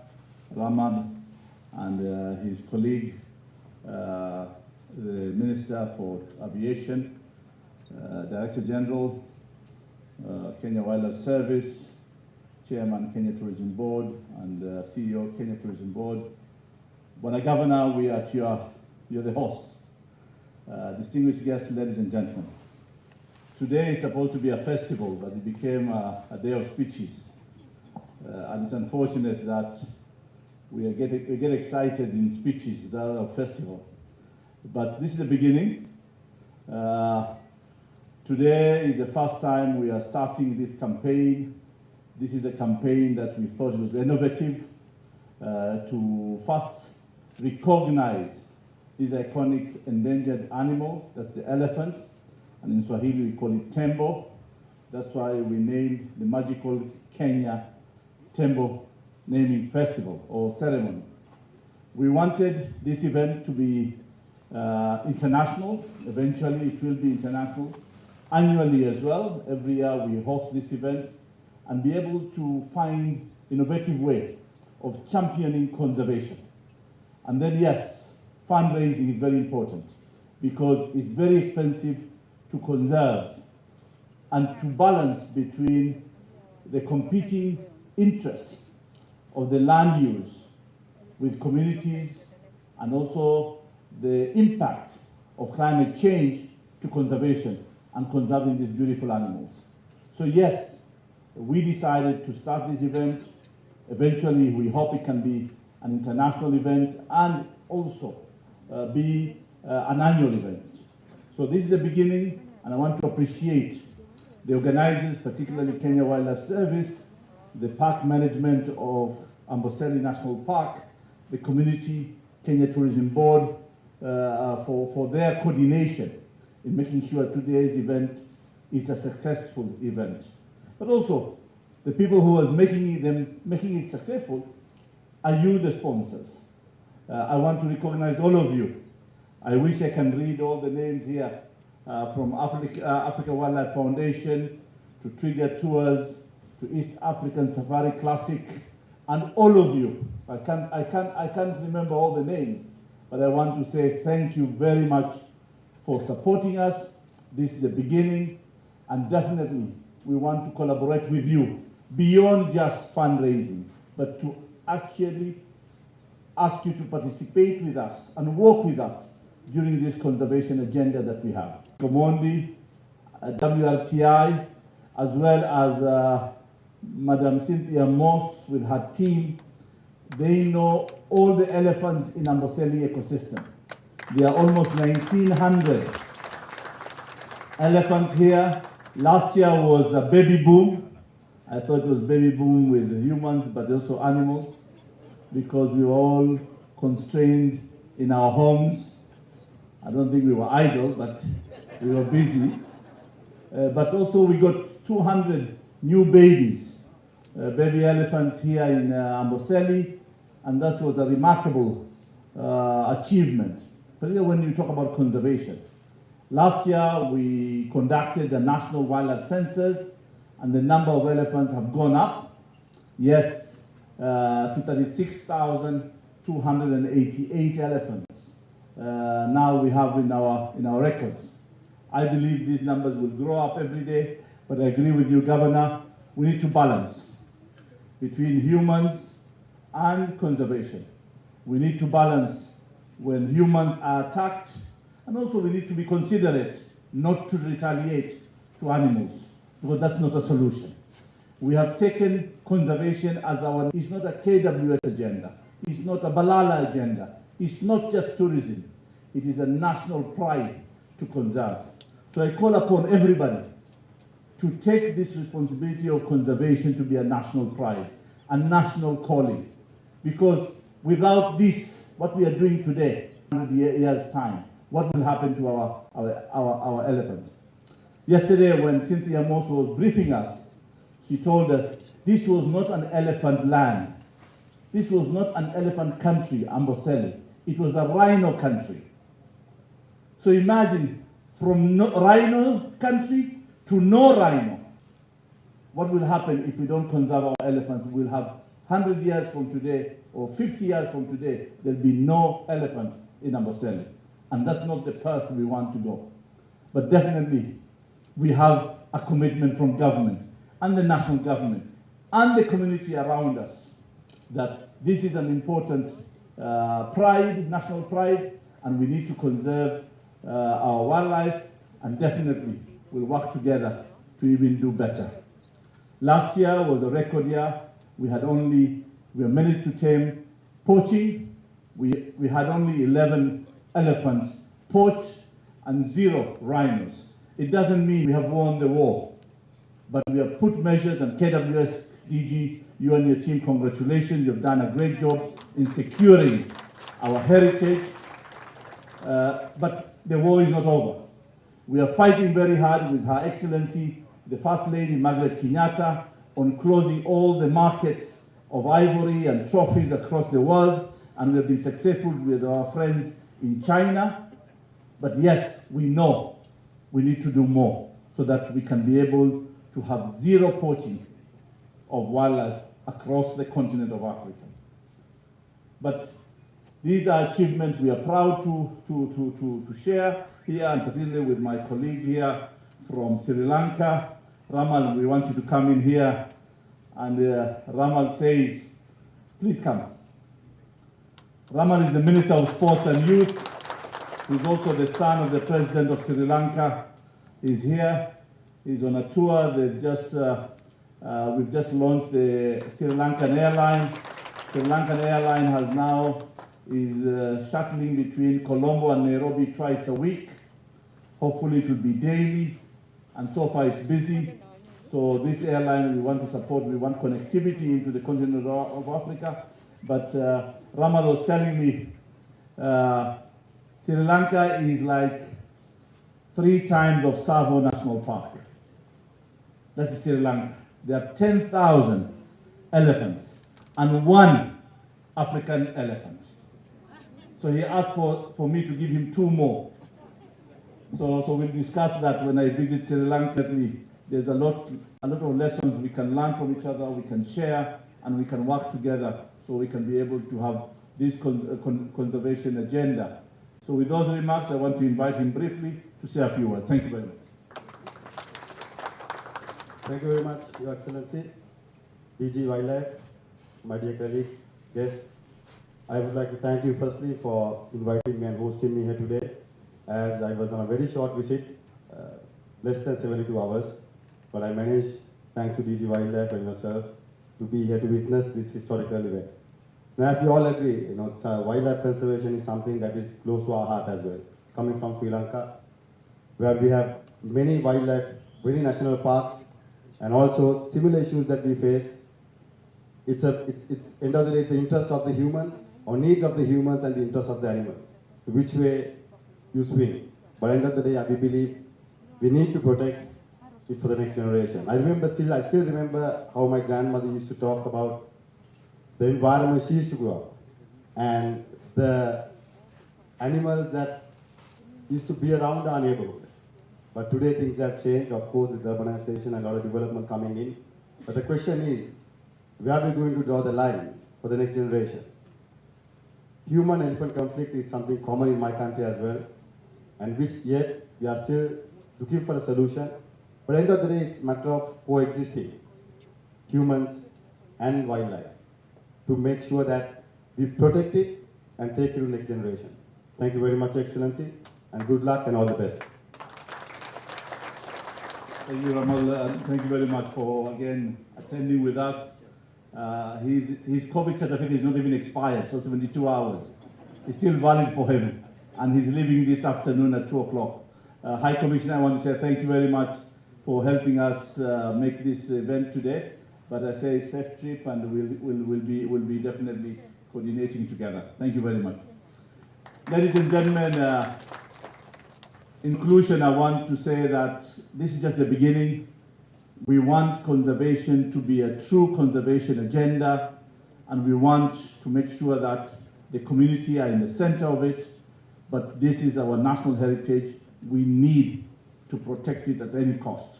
Ramad, and his colleague, the Minister for Aviation, Director General, Kenya Wildlife Service, Chairman, Kenya Tourism Board, and CEO, Kenya Tourism Board. Bwana Governor, we are at you're the host. Distinguished guests, ladies and gentlemen. Today is supposed to be a festival, but it became a day of speeches. And it's unfortunate that we get excited in speeches instead of festival. But this is the beginning. Today is the first time we are starting this campaign. This is a campaign that we thought was innovative to first recognize this iconic endangered animal, that's the elephant, and in Swahili we call it Tembo. That's why we named the magical Kenya Tembo naming festival or ceremony. We wanted this event to be international. Eventually it will be international. Annually as well, every year we host this event and be able to find innovative way of championing conservation. And then yes, fundraising is very important because it's very expensive to conserve and to balance between the competing interests of the land use with communities and also the impact of climate change to conservation and conserving these beautiful animals. So yes, we decided to start this event. Eventually, we hope it can be an international event and also be an annual event. So this is the beginning, and I want to appreciate the organizers, particularly Kenya Wildlife Service, the park management of Amboseli National Park, the community, Kenya Tourism Board, for their coordination in making sure today's event is a successful event. But also, the people who are making it successful are you, the sponsors. I want to recognize all of you. I wish I can read all the names here from Africa Wildlife Foundation to Trigger Tours to East African Safari Classic, and all of you. I can't remember all the names, but I want to say thank you very much for supporting us. This is the beginning, and definitely we want to collaborate with you beyond just fundraising, but to actually ask you to participate with us and work with us during this conservation agenda that we have. Comondi, WRTI, as well as Madam Cynthia Moss with her team, they know all the elephants in Amboseli ecosystem. There are almost 1,900 elephants here. Last year was a baby boom. I thought it was baby boom with humans, but also animals, because we were all constrained in our homes. I don't think we were idle, but we were busy. But also we got 200 new babies, baby elephants here in Amboseli, and that was a remarkable achievement, particularly when you talk about conservation. Last year we conducted the national wildlife census, and the number of elephants have gone up, yes, to 36,288 elephants. Now we have in our records. I believe these numbers will grow up every day, but I agree with you, Governor, we need to balance between humans and conservation. We need to balance when humans are attacked, and also we need to be considerate not to retaliate to animals, because that's not a solution. We have taken conservation as our, it's not a KWS agenda, it's not a Balala agenda, it's not just tourism, it is a national pride to conserve. So I call upon everybody to take this responsibility of conservation to be a national pride, a national calling. Because without this, what we are doing today, 100 years' time, what will happen to our elephants? Yesterday, when Cynthia Moss was briefing us, she told us this was not an elephant land. This was not an elephant country, Amboseli. It was a rhino country. So imagine, from no, rhino country to no rhino. What will happen if we don't conserve our elephants? We'll have 100 years from today, or 50 years from today, there'll be no elephants in Amboseli. And that's not the path we want to go. But definitely, we have a commitment from government, and the national government, and the community around us, that this is an important pride, national pride, and we need to conserve our wildlife, and definitely we'll work together to even do better. Last year was a record year. We managed to tame poaching. We had only 11 elephants poached and 0 rhinos. It doesn't mean we have won the war, but we have put measures, and KWS DG, you and your team, congratulations, you've done a great job in securing our heritage, but the war is not over. We are fighting very hard with Her Excellency, the First Lady, Margaret Kenyatta, on closing all the markets of ivory and trophies across the world, and we have been successful with our friends in China. But yes, we know we need to do more so that we can be able to have 0 poaching of wildlife across the continent of Africa. But these are achievements we are proud to share here, and particularly with my colleague here from Sri Lanka. Ramal, we want you to come in here. And Ramal says, please come. Ramal is the Minister of Sports and Youth. He's also the son of the President of Sri Lanka. He's here. He's on a tour. We've just launched the Sri Lankan airline. Sri Lankan airline is shuttling between Colombo and Nairobi twice a week. Hopefully it will be daily, and so far it's busy. So this airline we want to support. We want connectivity into the continent of Africa. But Ramal was telling me Sri Lanka is like 3 times of Tsavo National Park. That's Sri Lanka. There are 10,000 elephants and 1 African elephant. So he asked for me to give him 2 more. So we'll discuss that when I visit Sri Lanka. There's a lot of lessons we can learn from each other, we can share, and we can work together so we can be able to have this conservation agenda. So with those remarks, I want to invite him briefly to say a few words. Thank you very much. Thank you very much, Your Excellency, DG Wildlife, my dear colleagues, guests. I would like to thank you firstly for inviting me and hosting me here today, as I was on a very short visit, less than 72 hours, but I managed, thanks to DG Wildlife and yourself, to be here to witness this historical event. Now, as we all agree, wildlife conservation is something that is close to our heart as well. Coming from Sri Lanka, where we have many wildlife, many national parks, and also similar issues that we face. It's end of the day, it's the interest of the human, or needs of the humans and the interest of the animals. Which way you swing. But end of the day, we believe we need to protect it for the next generation. I still remember how my grandmother used to talk about the environment she used to grow up, and the animals that used to be around our neighborhood. But today things have changed, of course, with urbanization and a lot of development coming in. But the question is, where are we going to draw the line for the next generation? Human-elephant conflict is something common in my country as well, and which yet we are still looking for a solution. But at the end of the day, it's a matter of coexisting humans and wildlife to make sure that we protect it and take it to the next generation. Thank you very much, Excellency, and good luck and all the best. Thank you, Ramal. Thank you very much for, again, attending with us. His COVID certificate is not even expired, so 72 hours. It's still valid for him, and he's leaving this afternoon at 2 o'clock. High Commissioner, I want to say thank you very much for helping us make this event today. But I say safe trip, and we'll be definitely coordinating together. Thank you very much. Ladies and gentlemen, in conclusion, I want to say that this is just the beginning. We want conservation to be a true conservation agenda, and we want to make sure that the community are in the center of it. But this is our national heritage. We need to protect it at any cost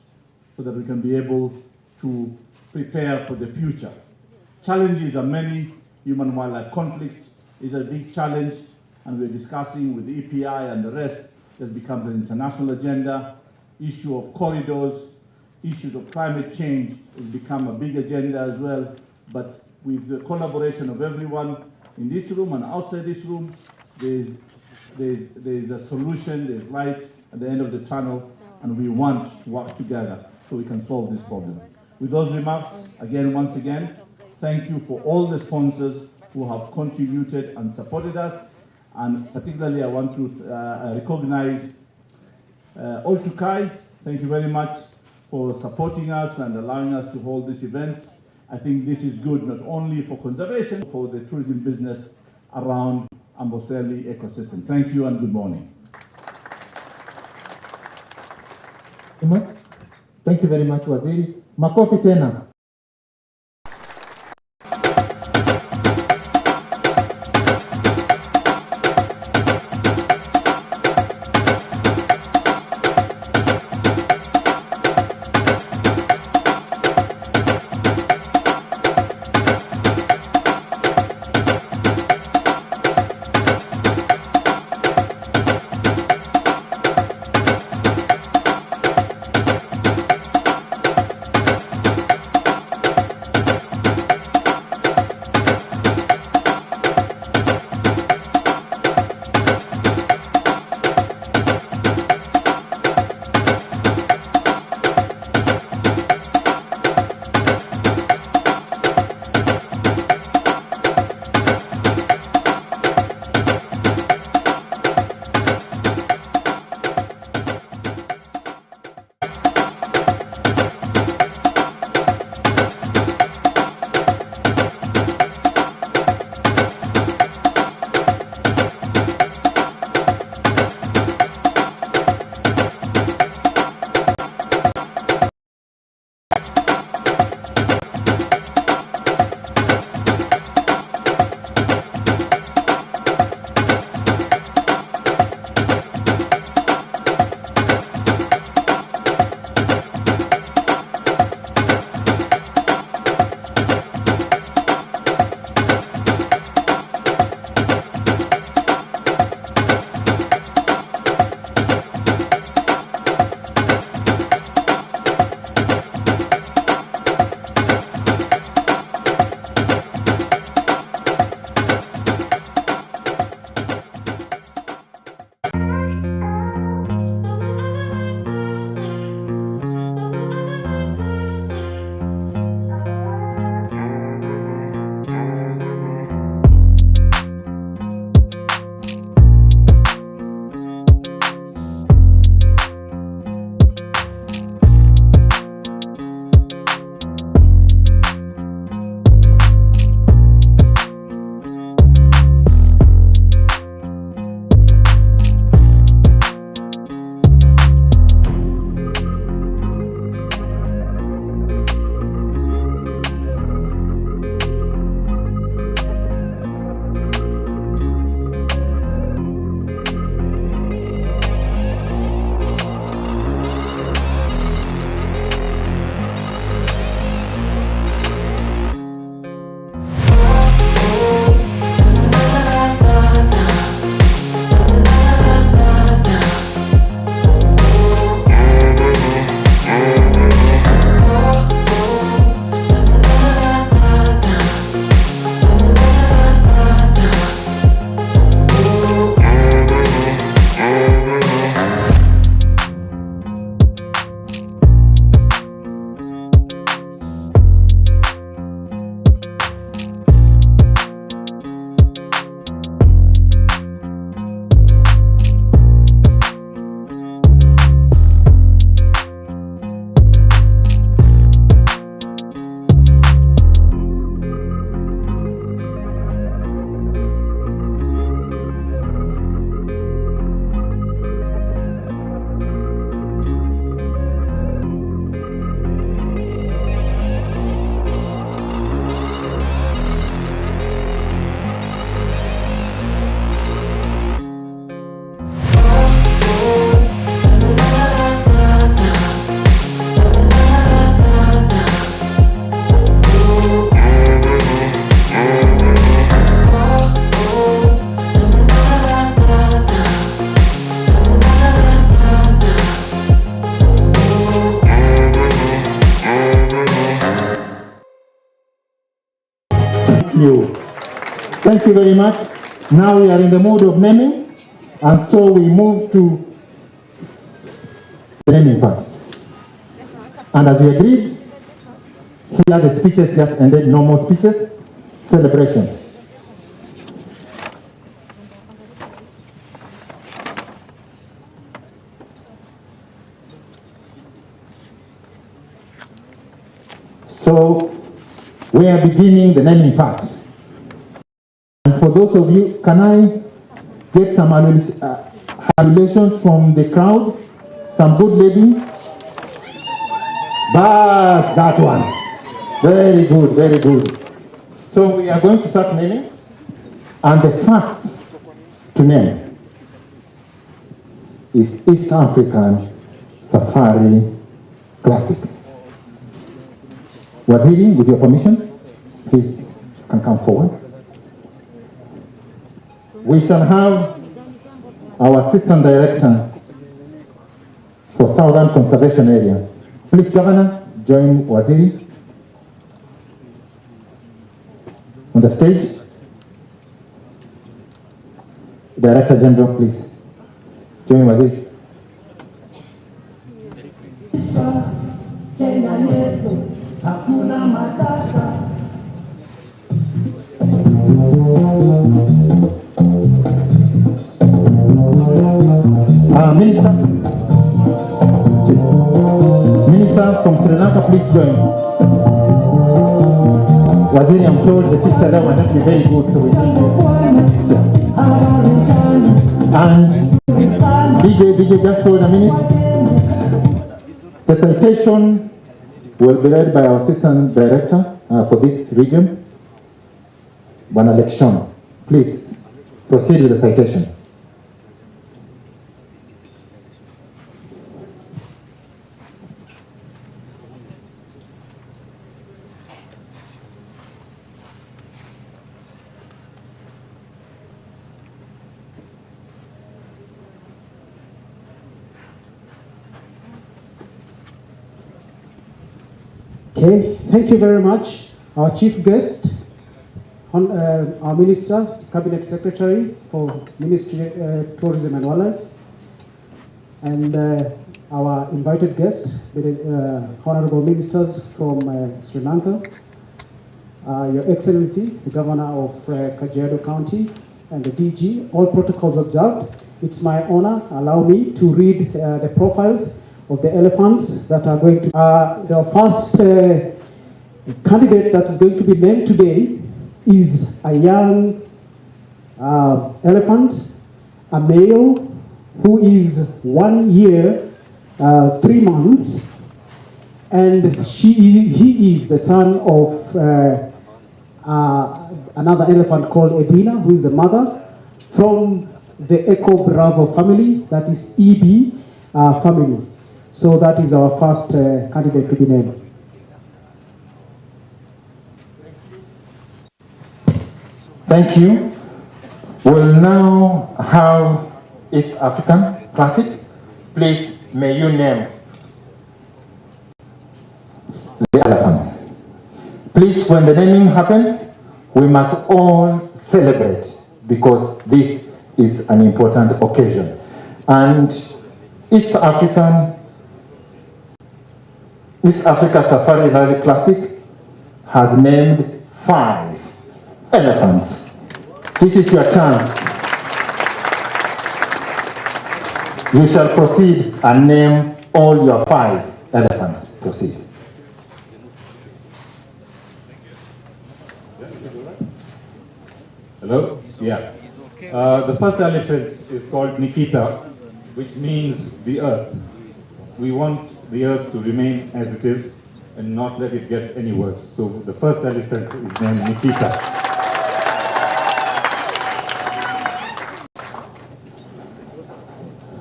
so that we can be able to prepare for the future. Challenges are many. Human-wildlife conflict is a big challenge, and we're discussing with the EPI and the rest. That becomes an international agenda. Issue of corridors, issues of climate change has become a big agenda as well. But with the collaboration of everyone in this room and outside this room, there's a solution, there's light at the end of the tunnel, and we want to work together so we can solve this problem. With those remarks, once again, thank you for all the sponsors who have contributed and supported us. And particularly, I want to recognize Oltukai. Thank you very much for supporting us and allowing us to hold this event. I think this is good not only for conservation, for the tourism business around Amboseli ecosystem. Thank you and good morning. Thank you very much, Waziri. Makofi tena. you. Thank you very much. Now we are in the mood of naming, and so we move to the naming part. And as we agreed, here the speeches just ended, no more speeches, celebration. So we are beginning the naming part. And for those of you, can I get some hallelations from the crowd? Some good lady? Bas, that one. Very good, very good. So we are going to start naming. And the first to name is East African Safari Classic. Waziri, with your permission, please can come forward. We shall have our Assistant Director for Southern Conservation Area. Please, Governor, join Waziri on the stage. Director General, please, join Waziri. Minister from Sri Lanka, please join. Waziri, I'm told the picture there might not be very good, so we need you. And DJ, just hold a minute. The citation will be read by our Assistant Director for this region, Bwana Lekshon. Please proceed with the citation. Okay, thank you very much. Our chief guest, our Minister, Cabinet Secretary for Ministry Tourism and Wildlife, and our invited guests, Honorable Ministers from Sri Lanka, Your Excellency, the Governor of Kajiado County, and the DG, all protocols observed. It's my honor, allow me to read the profiles of the elephants that are going to... the first candidate that is going to be named today is a young elephant, a male who is 1 year, 3 months, and he is the son of another elephant called Edina, who is the mother, from the Echo Bravo family, that is EB family. So that is our first candidate to be named. Thank you. We'll now have East African Classic. Please, may you name the elephants. Please, when the naming happens, we must all celebrate because this is an important occasion. And East Africa Safari Rally Classic has named 5 elephants. This is your chance. You shall proceed and name all your 5 elephants. Proceed. Hello? Yeah. The first elephant is called Nikita, which means the earth. We want the earth to remain as it is and not let it get any worse. So the first elephant is named Nikita.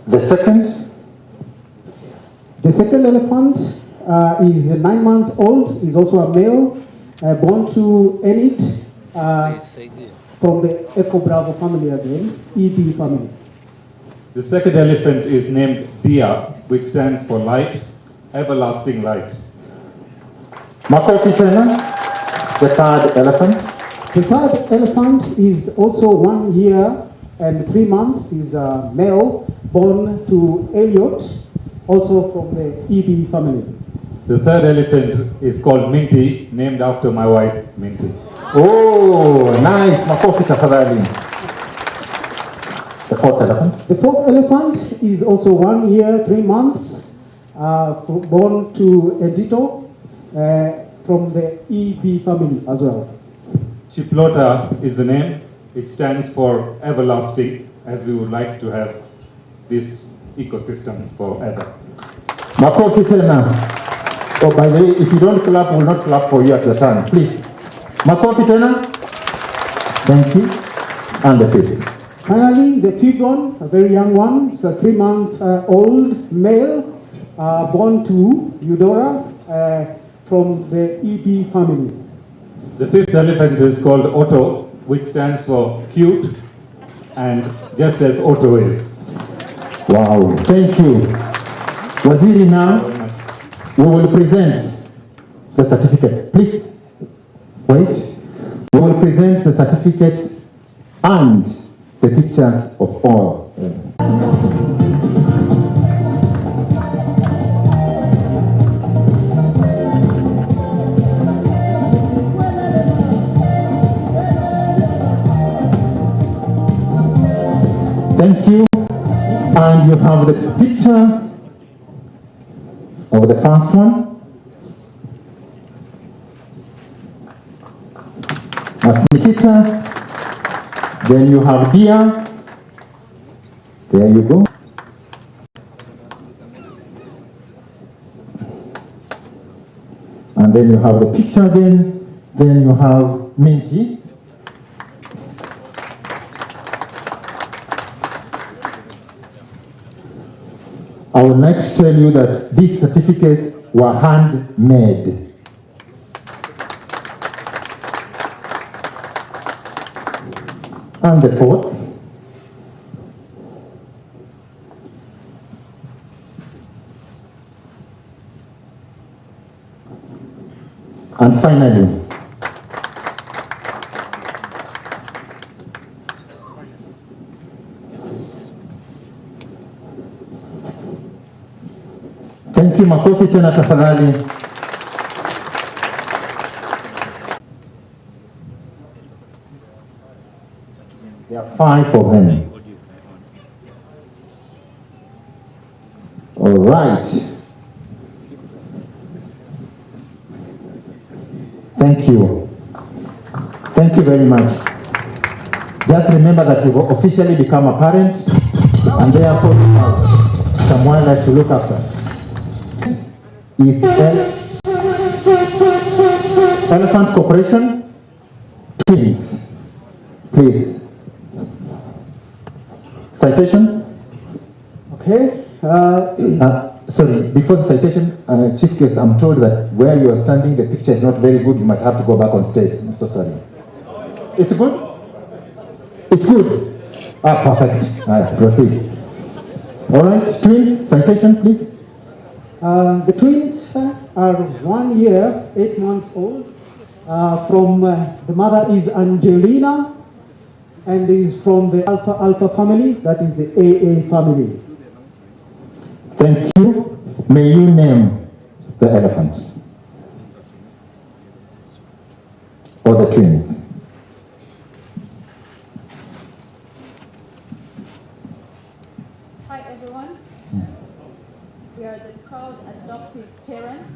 The second? The second elephant is 9 months old, is also a male, born to Enid from the Echo Bravo family again, EB family. The second elephant is named Dia, which stands for light, everlasting light. Makofi tena, the third elephant. The third elephant is also 1 year and 3 months. Is a male born to Elliot, also from the EB family. The third elephant is called Minty, named after my wife, Minty. Oh, nice. Makofi tafadhali. The fourth elephant. The fourth elephant is also 1 year, 3 months, born to Edito from the EB family as well. Chiplota is the name. It stands for everlasting, as we would like to have this ecosystem forever. Makofi tena. Oh, by the way, if you don't clap, we'll not clap for you at the time. Please. Makofi tena. Thank you. And the fifth. Finally, the fifth one, a very young one, it's a 3-month-old male, born to Eudora from the EB family. The fifth elephant is called Otto, which stands for cute, and just as Otto is. Wow, thank you. Waziri, now we will present the certificate. Please, wait. We will present the certificate and the pictures of all. Thank you. And you have the picture of the first one. That's Nikita. Then you have Dia. There you go. And then you have the picture again. Then you have Minty. I would like to tell you that these certificates were handmade. And the fourth. And finally, thank you. Makofi tena tafadhali. There are 5 of them. All right. Thank you. Thank you very much. Just remember that you've officially become a parent and therefore you have some wildlife to look after. Is Elephant Corporation twins. Please. Citation? Okay. Sorry, before the citation, Chief Guest, I'm told that where you are standing, the picture is not very good. You might have to go back on stage. I'm so sorry. It's good? It's good. Perfect. All right, proceed. All right, twins, citation, please. The twins are 1 year, 8 months old. From the mother is Angelina, and is from the Alpha family, that is the AA family. Thank you. May you name the elephant or the twins. Hi everyone. We are the proud adoptive parents.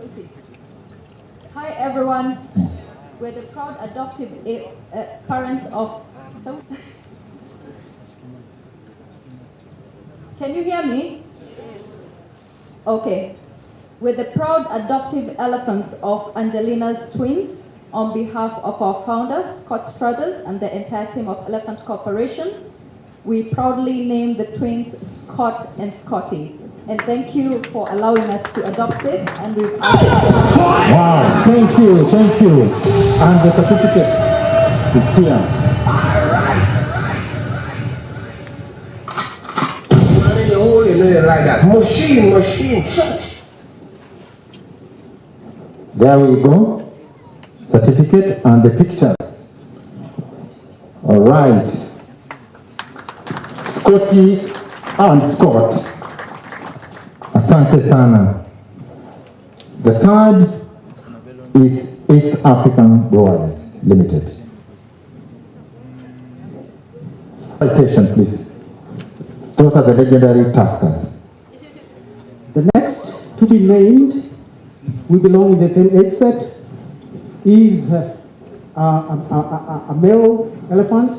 Okay. Hi everyone. We're the proud adoptive parents of. Can you hear me? Okay. We're the proud adoptive elephants of Angelina's twins. On behalf of our founder, Scott Struthers, and the entire team of Elephant Corporation, we proudly name the twins Scott and Scotty. And thank you for allowing us to adopt this. And we've Wow, thank you, thank you. And the certificate is here. Machine. There we go. certificate and the pictures. All right. Scotty and Scott. Asante sana. The third is East African Brewers Limited. Citation, please. Those are the legendary Tuskers. The next to be named, we belong in the same age set, is a male elephant,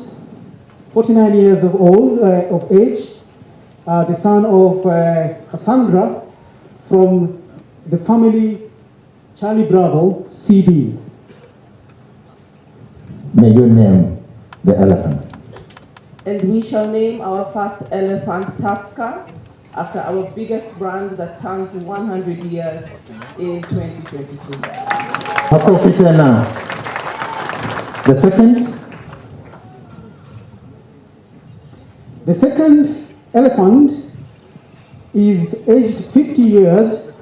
49 years of age, the son of Cassandra from the family Charlie Bravo, CB. May you name the elephants. And we shall name our first elephant Tusker after our biggest brand that turns 100 years in 2022. Makofi tena. The second? The second elephant is aged 50 years.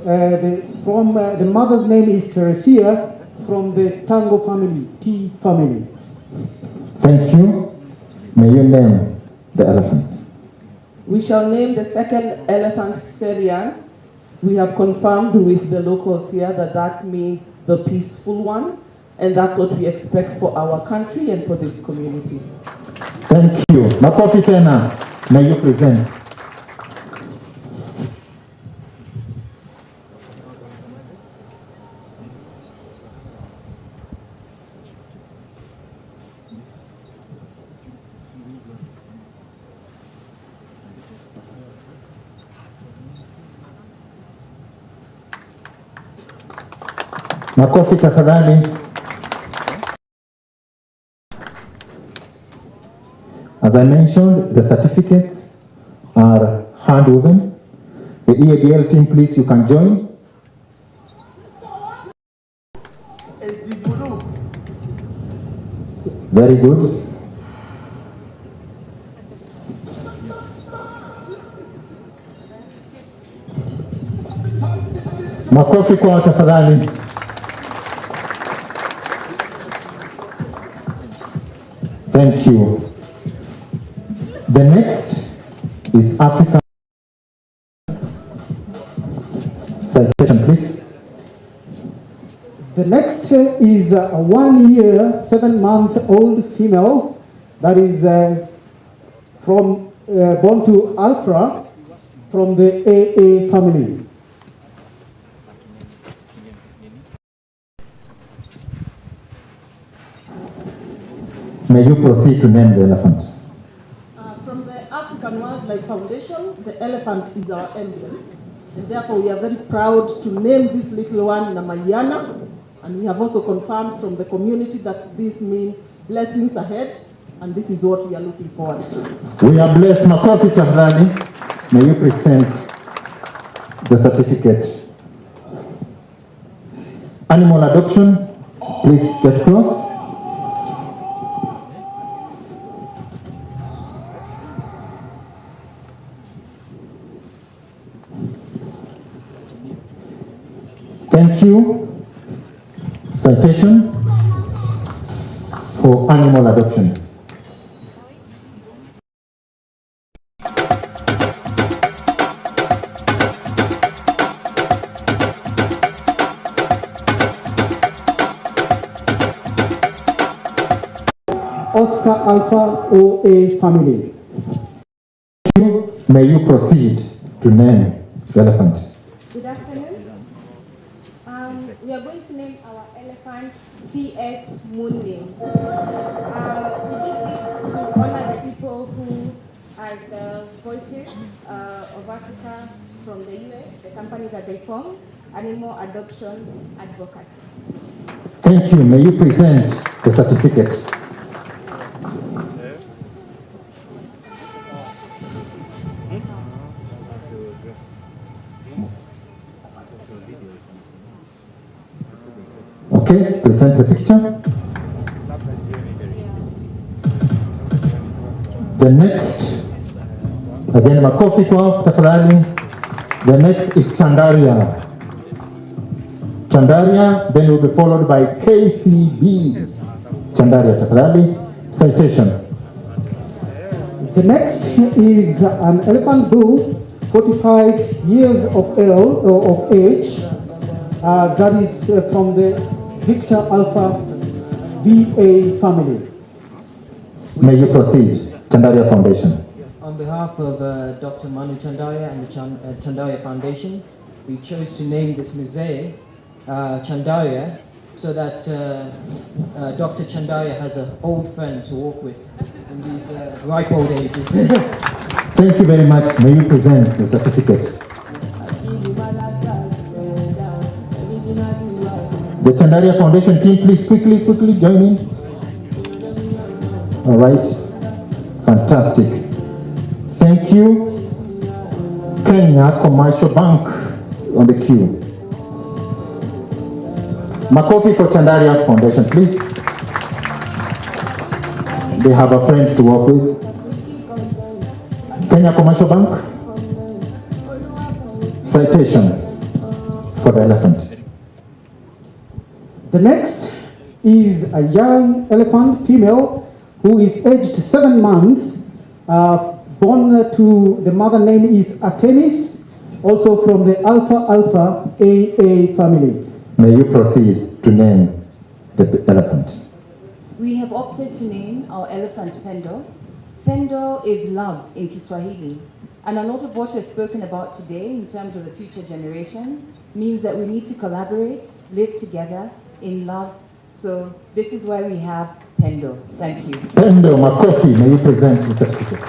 The mother's name is Teresia from the Tango family, T family. Thank you. May you name the elephant. We shall name the second elephant Serian. We have confirmed with the locals here that that means the peaceful one, and that's what we expect for our country and for this community. Thank you. Makofi tena. May you present. Makofi tafadhali. As I mentioned, the certificates are hand-woven. The EABL team, please, you can join. Very good. Makofi kwa tafadhali. Thank you. The next is African. Citation, please. The next is a 1 year, 7-month-old female that is born to Alpha from the AA family. May you proceed to name the elephant. From the African Wildlife Foundation, the elephant is our emblem. And therefore, we are very proud to name this little one Namayana. And we have also confirmed from the community that this means blessings ahead. And this is what we are looking forward to. We are blessed. Makofi tafadhali. May you present the certificate. Animal adoption, please get close. Thank you. Citation for animal adoption. Oscar Alpha OA family. May you proceed to name the elephant. Good afternoon. We are going to name our elephant P.S. Mundi. We did this to honor the people who are the voices of Africa from the US, the company that they formed, Animal Adoption Advocacy. Thank you. May you present the certificate. Okay, present the picture. The next, again, makofi kwa tafadhali. The next is Chandaria. Chandaria, then will be followed by KCB. Chandaria, tafadhali. Citation. The next is an elephant bull, 45 years of age. That is from the Victor Alpha VA family. May you proceed, Chandaria Foundation. On behalf of Dr. Manu Chandaria and the Chandaria Foundation, we chose to name this mosaic Chandaria so that Dr. Chandaria has an old friend to walk with in these ripe old ages. Thank you very much. May you present the certificate. The Chandaria Foundation team, please quickly join in. All right. Fantastic. Thank you. Kenya Commercial Bank on the queue. Makofi for Chandaria Foundation, please. They have a friend to work with. Kenya Commercial Bank. Citation for the elephant. The next is a young elephant female who is aged 7 months, born to the mother name is Artemis, also from the Alpha AA family. May you proceed to name the elephant. We have opted to name our elephant Pendo. Pendo is love in Kiswahili. And a lot of what we've spoken about today in terms of the future generations means that we need to collaborate, live together in love. So this is why we have Pendo. Thank you. Pendo Makofi, may you present the certificate.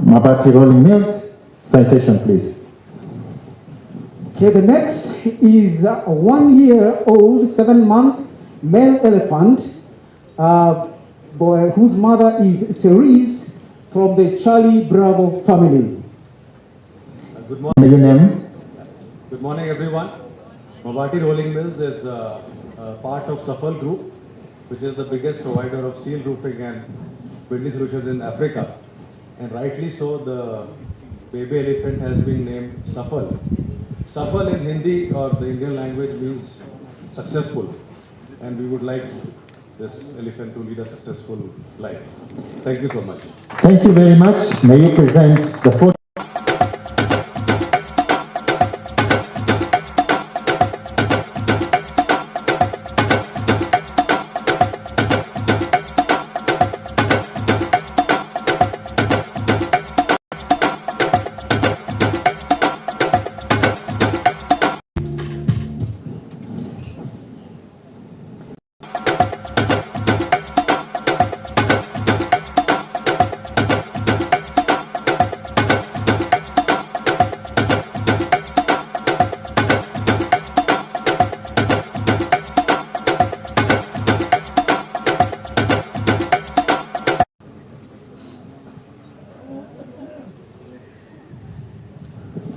Mabati Rolling Mills, citation please. Okay, the next is a 1-year-old, 7-month male elephant, whose mother is Cerise from the Charlie Bravo family. Good morning. May you name? Good morning, everyone. Mabati Rolling Mills is part of Safal Group, which is the biggest provider of steel roofing and building solutions in Africa. And rightly so, the baby elephant has been named Safal. Safal in Hindi or the Indian language means successful. And we would like this elephant to lead a successful life. Thank you so much. Thank you very much. May you present the photo.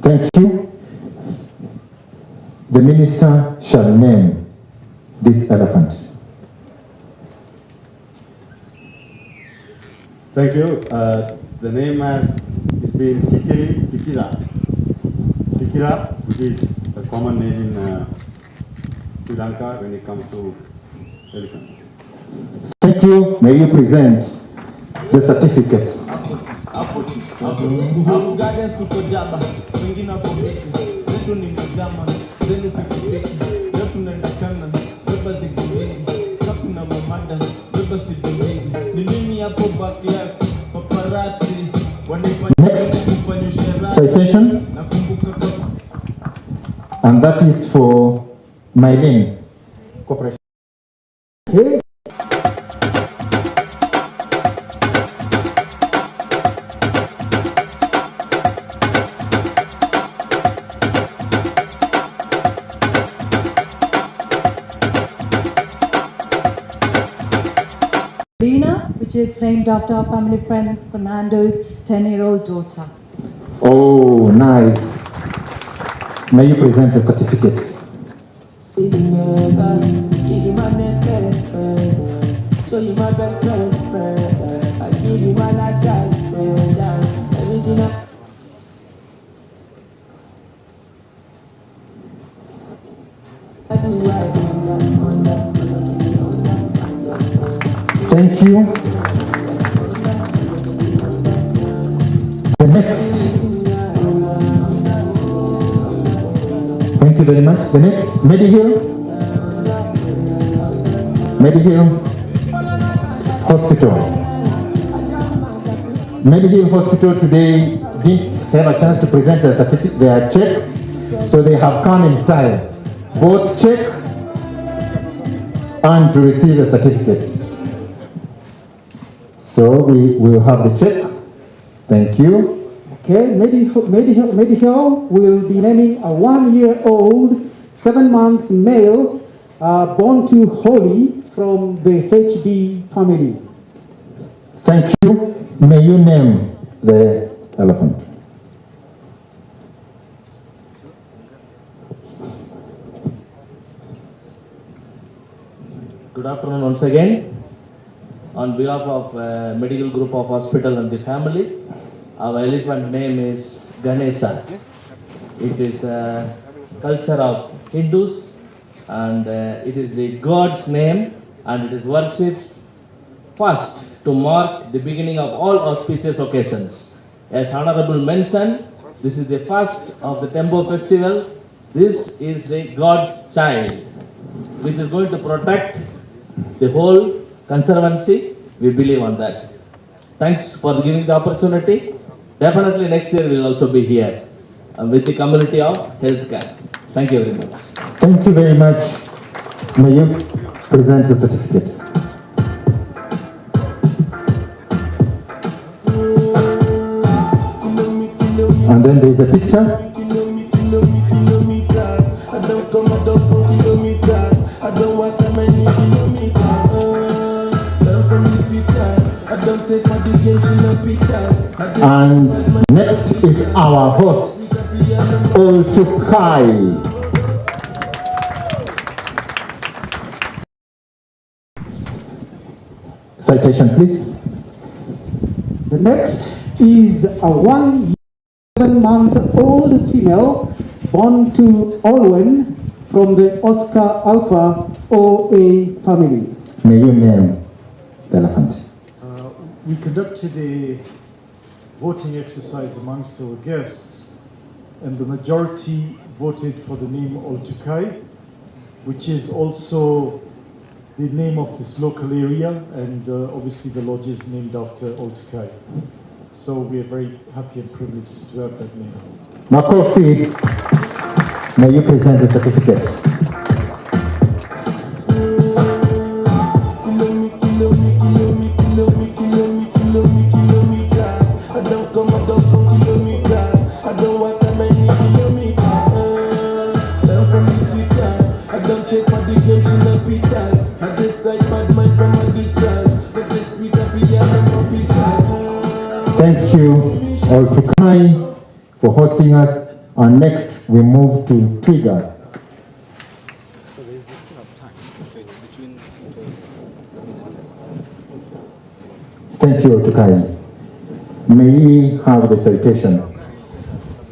Thank you. The minister shall name this elephant. Thank you. The name has been Kikira, which is a common name in Sri Lanka when it comes to elephant. Thank you. May you present the certificate. Next citation, and that is for Mylene Corporation. Okay. which is named after our family friend Fernando's 10-year-old daughter. Oh, nice. May you present the certificate. So you my best friend. I give you my last friend. Everything I Thank you. The next. Thank you very much. The next, Medihill Hospital. Medihill Hospital today didn't have a chance to present their check, so they have come in style, both check and to receive a certificate. So we will have the check. Thank you. Okay, Medihill will be naming a 1-year-old, 7-month male born to Holly from the HD family. Thank you. May you name the elephant. Good afternoon once again. On behalf of medical group of hospital and the family, our elephant name is Ganesha. It is a culture of Hindus and it is the God's name and it is worshipped first to mark the beginning of all auspicious occasions. As Honorable mentioned, this is the first of the Tembo festival. This is the God's child, which is going to protect the whole conservancy. We believe on that. Thanks for giving the opportunity. Definitely next year we will also be here with the community of healthcare. Thank you very much. Thank you very much. May you present the certificate. And then there is a picture. And next is our host, Oltukai. Citation, please. The next is a 1-7-month-old female born to Olwen from the Oscar Alpha OA family. May you name the elephant. We conducted a voting exercise amongst our guests, and the majority voted for the name Oltukai, which is also the name of this local area, and obviously the lodge is named after Oltukai. So we are very happy and privileged to have that name. Makofi, may you present the certificate. Thank you, Oltukai, for hosting us. And next, we move to Trigger. Thank you, Oltukai. May we have the citation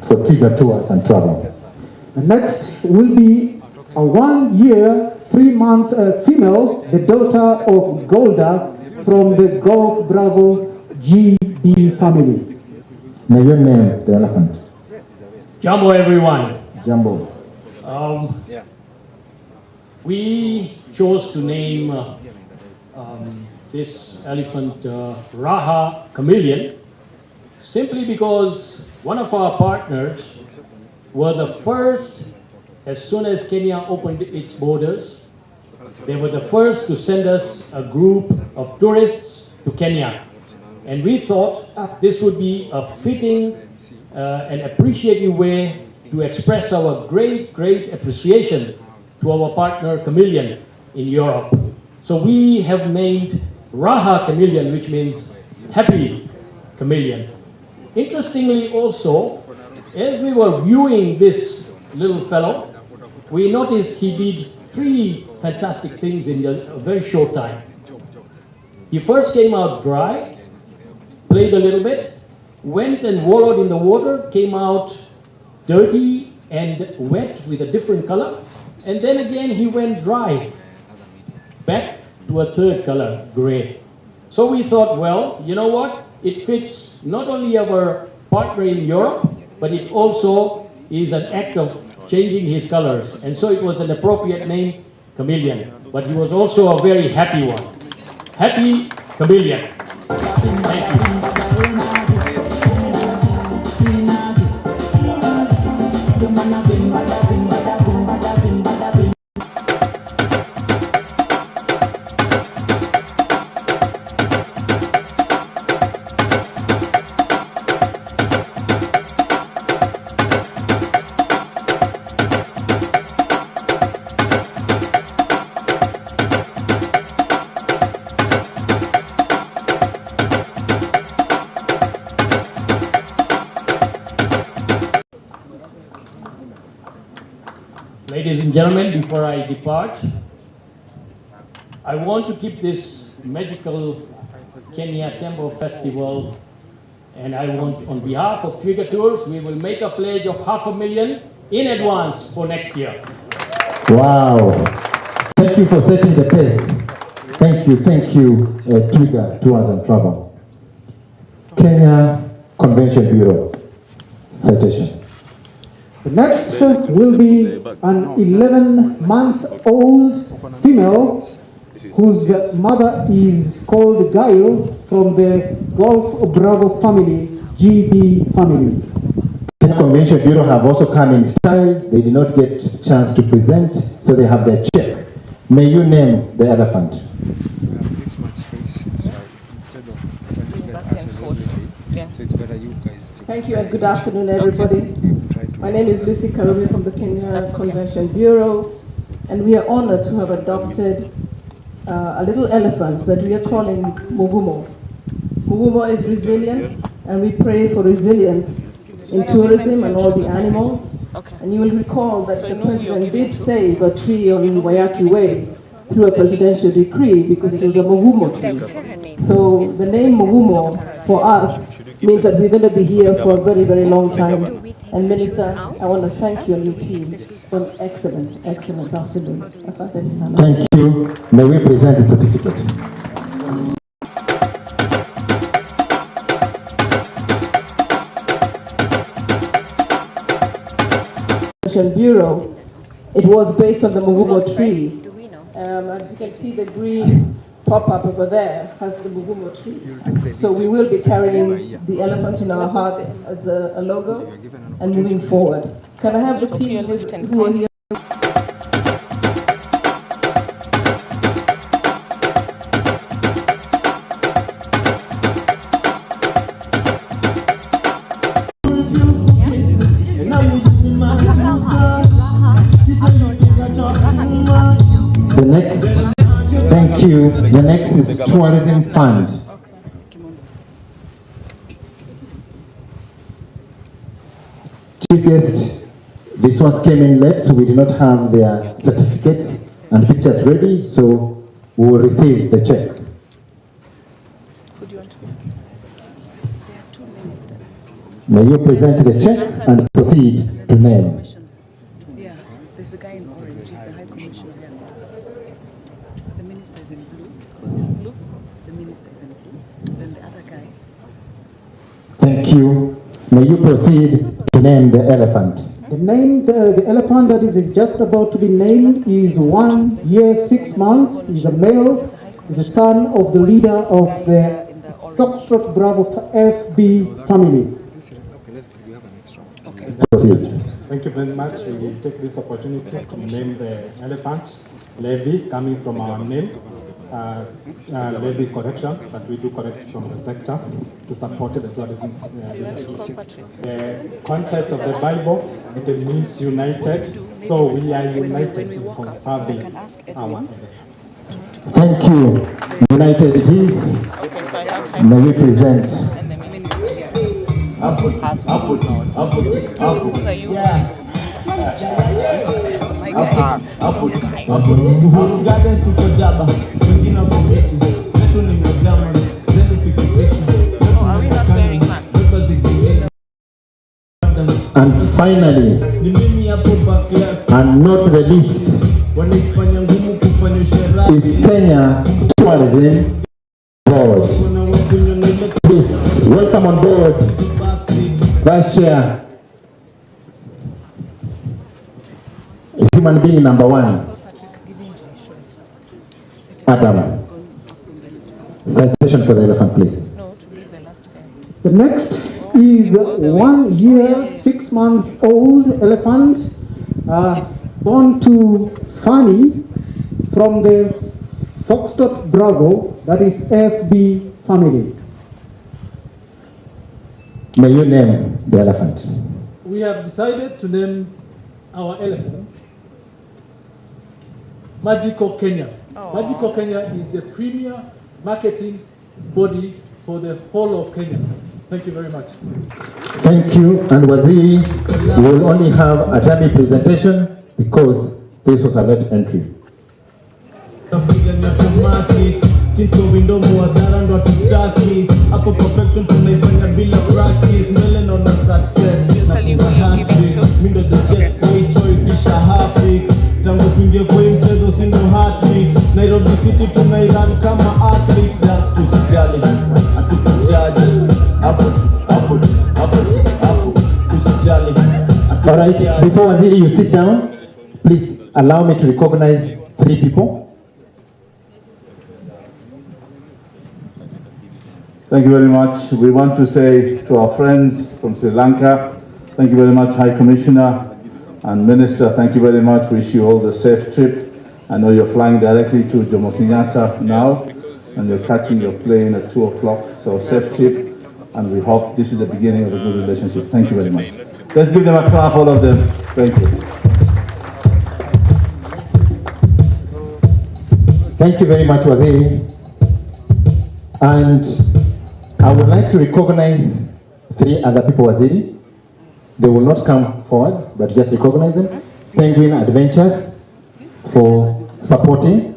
for Trigger Tours and Travel. The next will be a 1-year, 3-month female, the daughter of Golda from the Golf Bravo GB family. May you name the elephant. Jambo, everyone. Jambo. We chose to name this elephant Raha Chameleon simply because one of our partners were the first, as soon as Kenya opened its borders, they were the first to send us a group of tourists to Kenya. And we thought this would be a fitting and appreciative way to express our great appreciation to our partner Chameleon in Europe. So we have named Raha chameleon, which means happy chameleon. Interestingly also, as we were viewing this little fellow, we noticed he did 3 fantastic things in a very short time. He first came out dry, played a little bit, went and wallowed in the water, came out dirty and wet with a different color, and then again he went dry, back to a 3rd color, gray. So we thought, well, you know what? It fits not only our partner in Europe, but it also is an act of changing his colors. And so it was an appropriate name, chameleon. But he was also a very happy one. Happy chameleon. Thank you. Ladies and gentlemen, before I depart, I want to keep this magical Kenya Tembo Festival, and I want, on behalf of Twiga Tours, we will make a pledge of $500,000 in advance for next year. Wow. Thank you for setting the pace. Thank you, Twiga Tours and Travel. Kenya Convention Bureau, citation. The next will be an 11-month-old female whose mother is called Gail from the Gulf Bravo family, GB family. The Convention Bureau have also come in style. They did not get a chance to present, so they have their check. May you name the elephant. Thank you and good afternoon, everybody. My name is Lucy Karume from the Kenya Convention Bureau, and we are honored to have adopted a little elephant that we are calling Mugumo. Mugumo is resilience, and we pray for resilience in tourism and all the animals. And you will recall that the president did save a tree on Wayaki Way through a presidential decree because it was a Mugumo tree. So the name Mugumo for us means that we're going to be here for a very, very long time. And Minister, I want to thank you and your team for an excellent, excellent afternoon. Thank you. May we present the certificate. Bureau, it was based on the Mugumo tree. As you can see, the green pop-up over there has the Mugumo tree. So we will be carrying the elephant in our heart as a logo and moving forward. Can I have the team who are here? The next, thank you. The next is Tourism Fund. Chief guest, these ones came in late, so we did not have their certificates and pictures ready, so we will receive the check. May you present the check and proceed to name. Yeah, there's a guy in orange, he's the High Commissioner. The minister is in blue. Who's in blue? The minister is in blue. Then the other guy. Thank you. May you proceed to name the elephant. The elephant that is just about to be named is 1 year, 6 months. He's a male. He's the son of the leader of the Foxtrot Bravo FB family. Proceed. Thank you very much. We take this opportunity to name the elephant Levy, coming from our name, Levy correction, that we do correct from the sector to support the tourism industry. The context of the Bible, it means united, so we are united in conserving our elephants. Thank you. United Teams, may we present. And finally, and not the least, is Kenya Tourism Board. Please, welcome on board, Vice Chair, human being number one, Adam. Citation for the elephant, please. The next is 1 year, 6 months old elephant, born to Fanny from the Foxtrot Bravo, that is FB family. May you name the elephant. We have decided to name our elephant Magical Kenya. Magical Kenya is the premier marketing body for the whole of Kenya. Thank you very much. Thank you. And Waziri, we will only have a dummy presentation because this was a late entry. All right, before Waziri you sit down, please allow me to recognize 3 people. Thank you very much. We want to say to our friends from Sri Lanka, thank you very much, High Commissioner and Minister. Thank you very much. Wish you all the safe trip. I know you're flying directly to Jomo Kenyatta now, and you're catching your plane at 2 o'clock. So safe trip, and we hope this is the beginning of a good relationship. Thank you very much. Let's give them a clap, all of them. Thank you. Thank you very much, Waziri. And I would like to recognize 3 other people, Waziri. They will not come forward, but just recognize them. Penguin Adventures for supporting.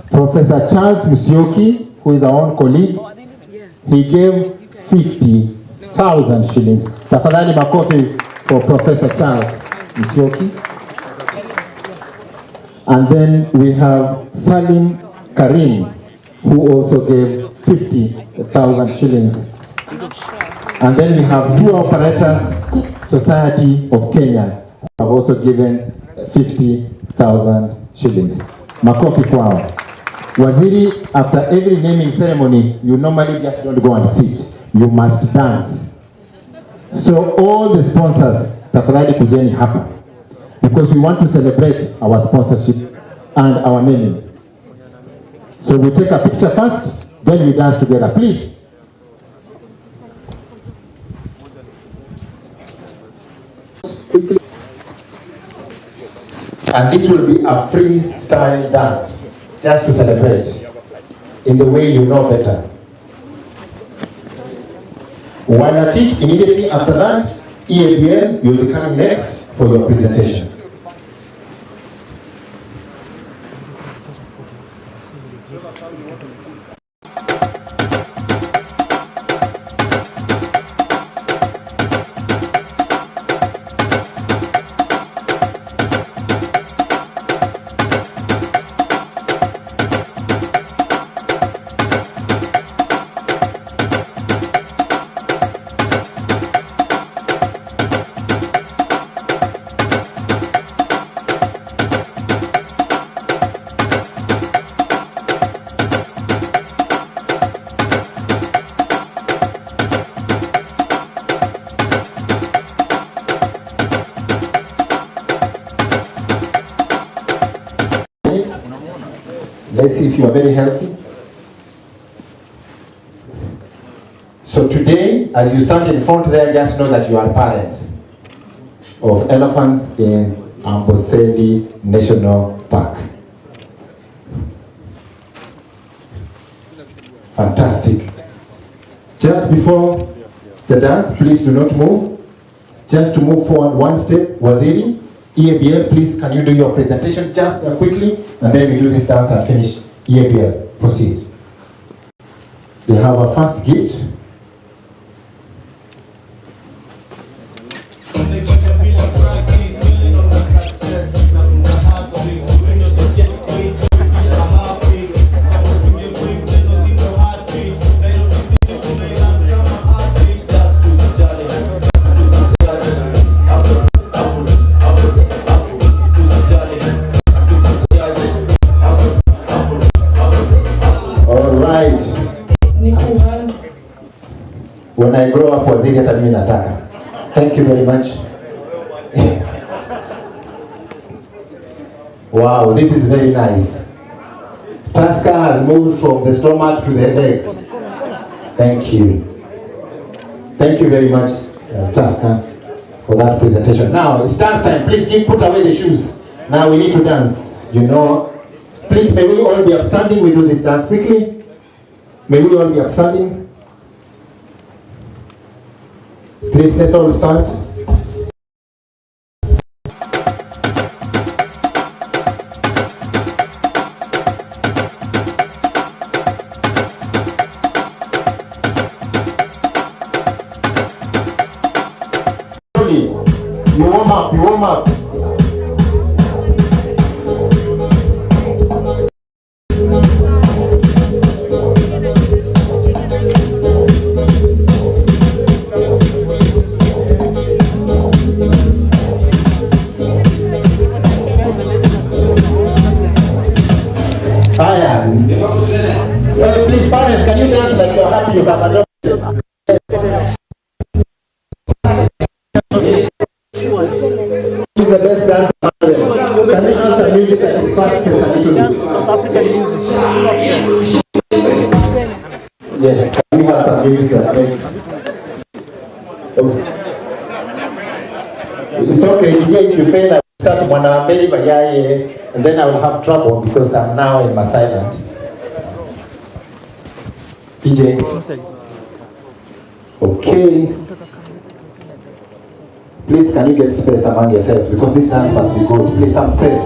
Professor Charles Musyoki, who is our own colleague, he gave 50,000 shillings. Tafadhali makofi for Professor Charles Musyoki. And then we have Salim Karim, who also gave 50,000 shillings. And then we have 2 Operators Society of Kenya, who have also given 50,000 shillings. Makofi kwao. Waziri, after every naming ceremony, you normally just don't go and sit. You must dance. So all the sponsors, tafadhali kujeni hapa, because we want to celebrate our sponsorship and our naming. So we take a picture first, then we dance together, please. And this will be a freestyle dance, just to celebrate in the way you know better. Wanatik, immediately after that, EABL, you will be coming next for your presentation. Let's see if you are very healthy. So today, as you stand in front there, just know that you are parents of elephants in Amboseli National Park. Fantastic. Just before the dance, please do not move. Just to move forward one step, Waziri, EABL, please can you do your presentation just quickly, and then we do this dance and finish. EABL, proceed. They have a first gift. When I grow up, Waziri hata mimi nataka. Thank you very much. Wow, this is very nice. Tusker has moved from the stomach to the legs. Thank you. Thank you very much, Tusker, for that presentation. Now, it's dance time. Please put away the shoes. Now we need to dance. You know, please may we all be upstanding. We do this dance quickly. May we all be upstanding. Please, let's all start. You warm up, you warm up. Please, parents, can you dance like you're happy you have adopted? He's the best dancer. Can you dance the music that is fast and yes, can we have some music that makes... It's okay, if you fail, I will start Mwanawambeli Bayaye, and then I will have trouble because I'm now in my silent. PJ. Okay. Please, can you get space among yourselves because this dance must be good. Please, some space.